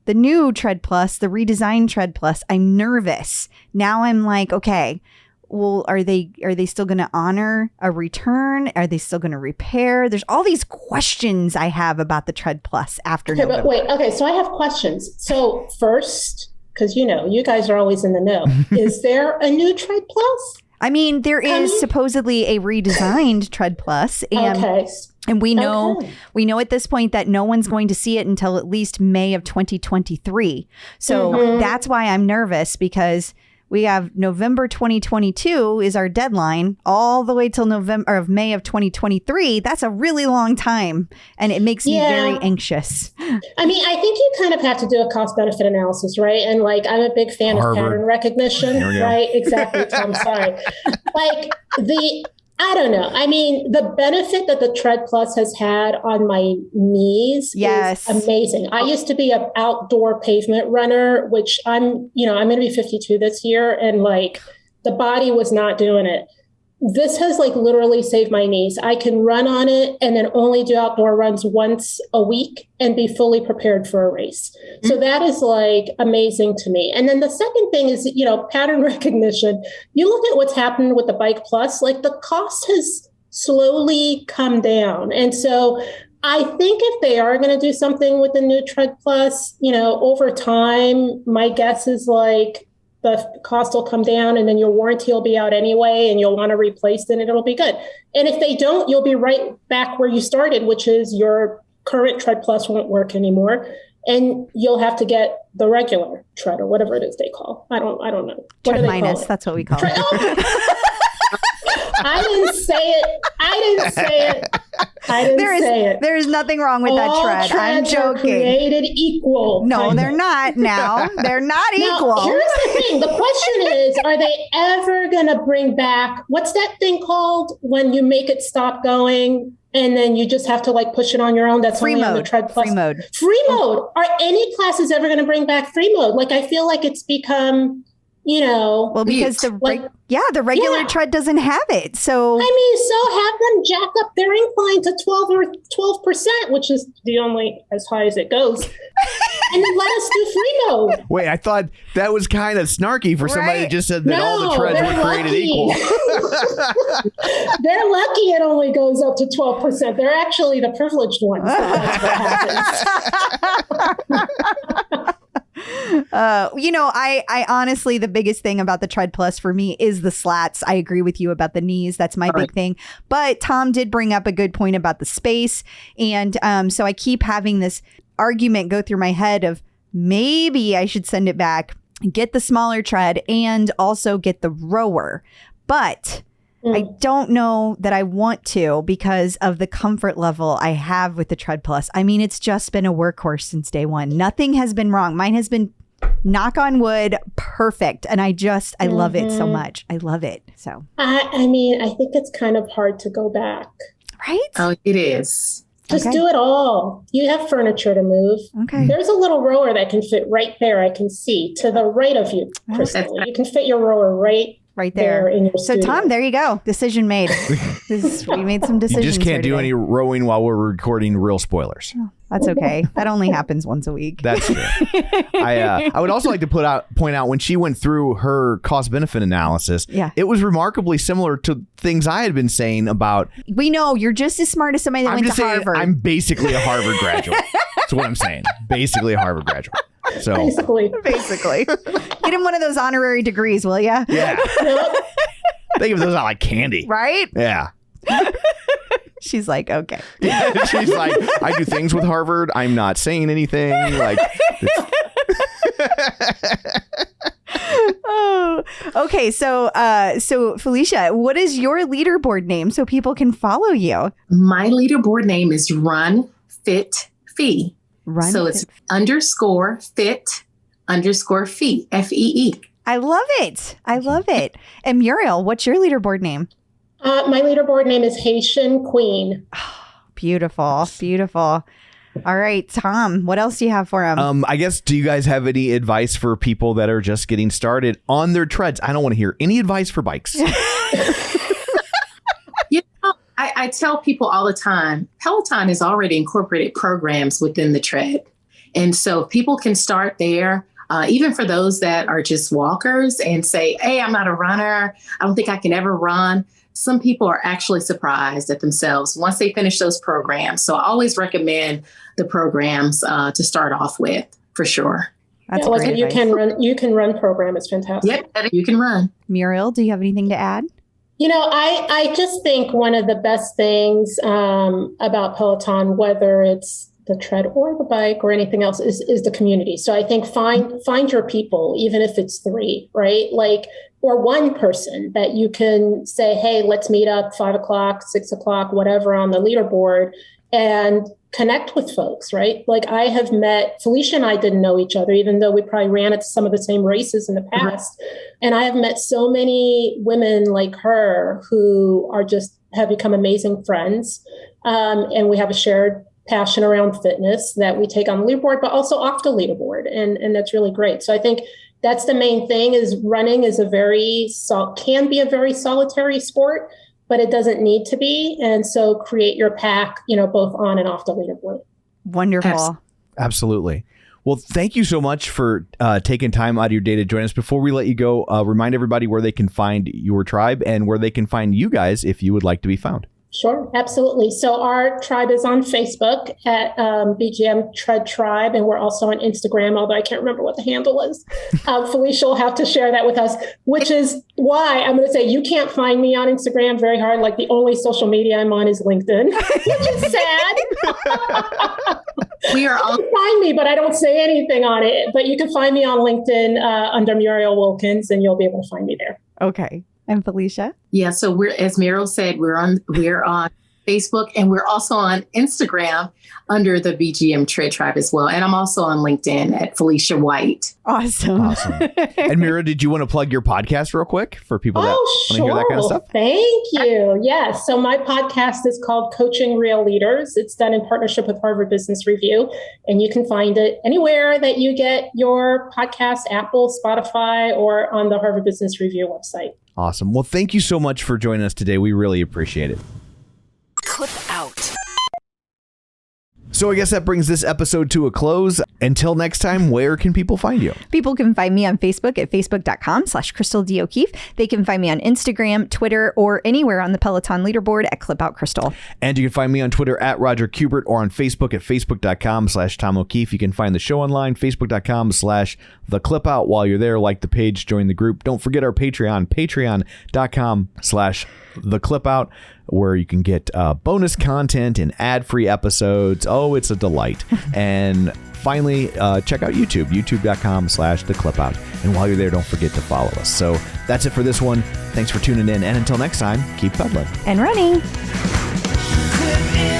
Speaker 2: Tread Plus, the redesigned Tread Plus, I'm nervous. Now I'm like, okay, well, are they still going to honor a return? Are they still going to repair? There's all these questions I have about the Tread Plus after November.
Speaker 1: But wait, okay, so I have questions. So first, because you guys are always in the know, is there a new Tread Plus?
Speaker 2: I mean, there is supposedly a redesigned Tread Plus, and we know at this point that no one's going to see it until at least May of 2023. So that's why I'm nervous, because we have November 2022 is our deadline all the way till May of 2023. That's a really long time, and it makes me very anxious.
Speaker 1: I mean, I think you kind of have to do a cost benefit analysis, right? And like, I'm a big fan of pattern recognition, right? Exactly. I'm sorry. I don't know. I mean, the benefit that the Tread Plus has had on my knees is amazing. I used to be an outdoor pavement runner, which I'm going to be 52 this year, and like the body was not doing it. This has like literally saved my knees. I can run on it and then only do outdoor runs once a week and be fully prepared for a race. So that is like amazing to me. And then the second thing is, pattern recognition. You look at what's happened with the Bike Plus, like the cost has slowly come down. And so I think if they are going to do something with the new Tread Plus, over time, my guess is like, the cost will come down and then your warranty will be out anyway and you'll want to replace it and it'll be good. And if they don't, you'll be right back where you started, which is your current Tread Plus won't work anymore. And you'll have to get the regular Tread or whatever it is they call. I don't know.
Speaker 2: Tread minus, that's what we call it.
Speaker 1: I didn't say it.
Speaker 2: There is nothing wrong with that tread. I'm joking.
Speaker 1: Are created equal.
Speaker 2: No, they're not now. They're not equal.
Speaker 1: Here's the thing. The question is, are they ever going to bring back, what's that thing called when you make it stop going and then you just have to like push it on your own? That's free mode. On the Tread Plus.
Speaker 2: Free mode.
Speaker 1: Free mode. Are any classes ever going to bring back free mode? Like, I feel like it's become,
Speaker 2: well, because the regular tread doesn't have it. So
Speaker 1: have them jack up their incline to 12%, which is the only as high as it goes. And let us do free mode.
Speaker 3: Wait, I thought that was kind of snarky for somebody that just said that all the treads were created equal.
Speaker 1: They're lucky it only goes up to 12%. They're actually the privileged ones. So that's what happens.
Speaker 2: I honestly, the biggest thing about the Tread Plus for me is the slats. I agree with you about the knees. That's my big thing. But Tom did bring up a good point about the space. And so I keep having this argument go through my head of maybe I should send it back, get the smaller tread, and also get the rower. But I don't know that I want to because of the comfort level I have with the Tread Plus. I mean, it's just been a workhorse since day one. Nothing has been wrong. Mine has been, knock on wood, perfect. And I love it so much. I love it. So,
Speaker 1: I mean, I think it's kind of hard to go back.
Speaker 2: Right?
Speaker 10: Oh, it is.
Speaker 1: Just do it all. You have furniture to move.
Speaker 2: Okay.
Speaker 1: There's a little rower that can fit right there. I can see to the right of you, Crystal. You can fit your rower right there in your
Speaker 2: So
Speaker 1: studio.
Speaker 2: Tom, there you go. Decision made. We made some decisions.
Speaker 3: You just can't do
Speaker 2: today.
Speaker 3: any rowing while we're recording real spoilers.
Speaker 2: Oh, that's okay. That only happens once a week.
Speaker 3: That's true. I would also like to point out when she went through her cost benefit analysis, it was remarkably similar to things I had been saying about.
Speaker 2: We know you're just as smart as somebody that went to Harvard.
Speaker 3: I'm basically a Harvard graduate. That's what I'm saying. Basically a Harvard graduate. So
Speaker 1: basically.
Speaker 2: Get him one of those honorary degrees, will ya?
Speaker 3: Yeah. They give those out like candy.
Speaker 2: Right?
Speaker 3: Yeah.
Speaker 2: She's like, okay.
Speaker 3: She's like, I do things with Harvard. I'm not saying anything. Like,
Speaker 2: oh, okay. So Felecia, what is your leaderboard name so people can follow you?
Speaker 10: My leaderboard name is Run Fit Fee. It's _fit_fee, FEE.
Speaker 2: I love it. I love it. And Muriel, what's your leaderboard name?
Speaker 1: My leaderboard name is Haitian Queen.
Speaker 2: Beautiful. Beautiful. All right, Tom, what else do you have for him?
Speaker 3: I guess, do you guys have any advice for people that are just getting started on their treads? I don't want to hear any advice for bikes.
Speaker 10: I tell people all the time, Peloton has already incorporated programs within the tread. And so people can start there, even for those that are just walkers and say, hey, I'm not a runner. I don't think I can ever run. Some people are actually surprised at themselves once they finish those programs. So I always recommend the programs to start off with, for sure.
Speaker 2: That's
Speaker 1: great. You can run program. It's fantastic.
Speaker 10: Yep, you can run.
Speaker 2: Muriel, do you have anything to add?
Speaker 1: You know, I just think one of the best things about Peloton, whether it's the tread or the bike or anything else, is the community. So I think find your people, even if it's 3, right? Like, or one person that you can say, hey, let's meet up 5 o'clock, 6 o'clock, whatever on the leaderboard and connect with folks, right? Like I have met Felecia and I didn't know each other, even though we probably ran at some of the same races in the past. And I have met so many women like her who have become amazing friends. And we have a shared passion around fitness that we take on the leaderboard, but also off the leaderboard. And that's really great. So I think that's the main thing is running is can be a very solitary sport, but it doesn't need to be. And so create your pack, both on and off the leaderboard.
Speaker 2: Wonderful.
Speaker 3: Absolutely. Well, thank you so much for taking time out of your day to join us. Before we let you go, remind everybody where they can find your tribe and where they can find you guys if you would like to be found.
Speaker 1: Sure, absolutely. So our tribe is on Facebook at BGM Tread Tribe, and we're also on Instagram, although I can't remember what the handle is. Felecia will have to share that with us, which is why I'm going to say you can't find me on Instagram very hard. Like the only social media I'm on is LinkedIn, which is sad.
Speaker 10: We are all
Speaker 1: find me, but I don't say anything on it. But you can find me on LinkedIn under Muriel Wilkins, and you'll be able to find me there.
Speaker 2: Okay. And Felecia?
Speaker 10: Yeah, so we're, as Muriel said, we're on Facebook and we're also on Instagram under the BGM Tread Tribe as well. And I'm also on LinkedIn at Felecia White.
Speaker 2: Awesome.
Speaker 3: And Mira, did you want to plug your podcast real quick for people that want to hear that kind of stuff?
Speaker 1: Thank you. Yes. So my podcast is called Coaching Real Leaders. It's done in partnership with Harvard Business Review. And you can find it anywhere that you get your podcast, Apple, Spotify, or on the Harvard Business Review website.
Speaker 3: Awesome. Well, thank you so much for joining us today. We really appreciate it.
Speaker 5: Clip out.
Speaker 3: So I guess that brings this episode to a close. Until next time, where can people find you?
Speaker 2: People can find me on Facebook at facebook.com/Crystal D. O'Keefe. They can find me on Instagram, Twitter, or anywhere on the Peloton leaderboard at ClipOutCrystal.
Speaker 3: And you can find me on Twitter at Roger Kubert or on Facebook at facebook.com/Tom O'Keefe. You can find the show online, facebook.com/The Clipout. While you're there, like the page, join the group. Don't forget our Patreon, patreon.com/The Clipout, where you can get bonus content and ad-free episodes. Oh, it's a delight. And finally, check out YouTube, youtube.com/The Clipout. And while you're there, don't forget to follow us. So that's it for this one. Thanks for tuning in. And until next time, keep pedaling
Speaker 2: and running.
Speaker 4: Clip in.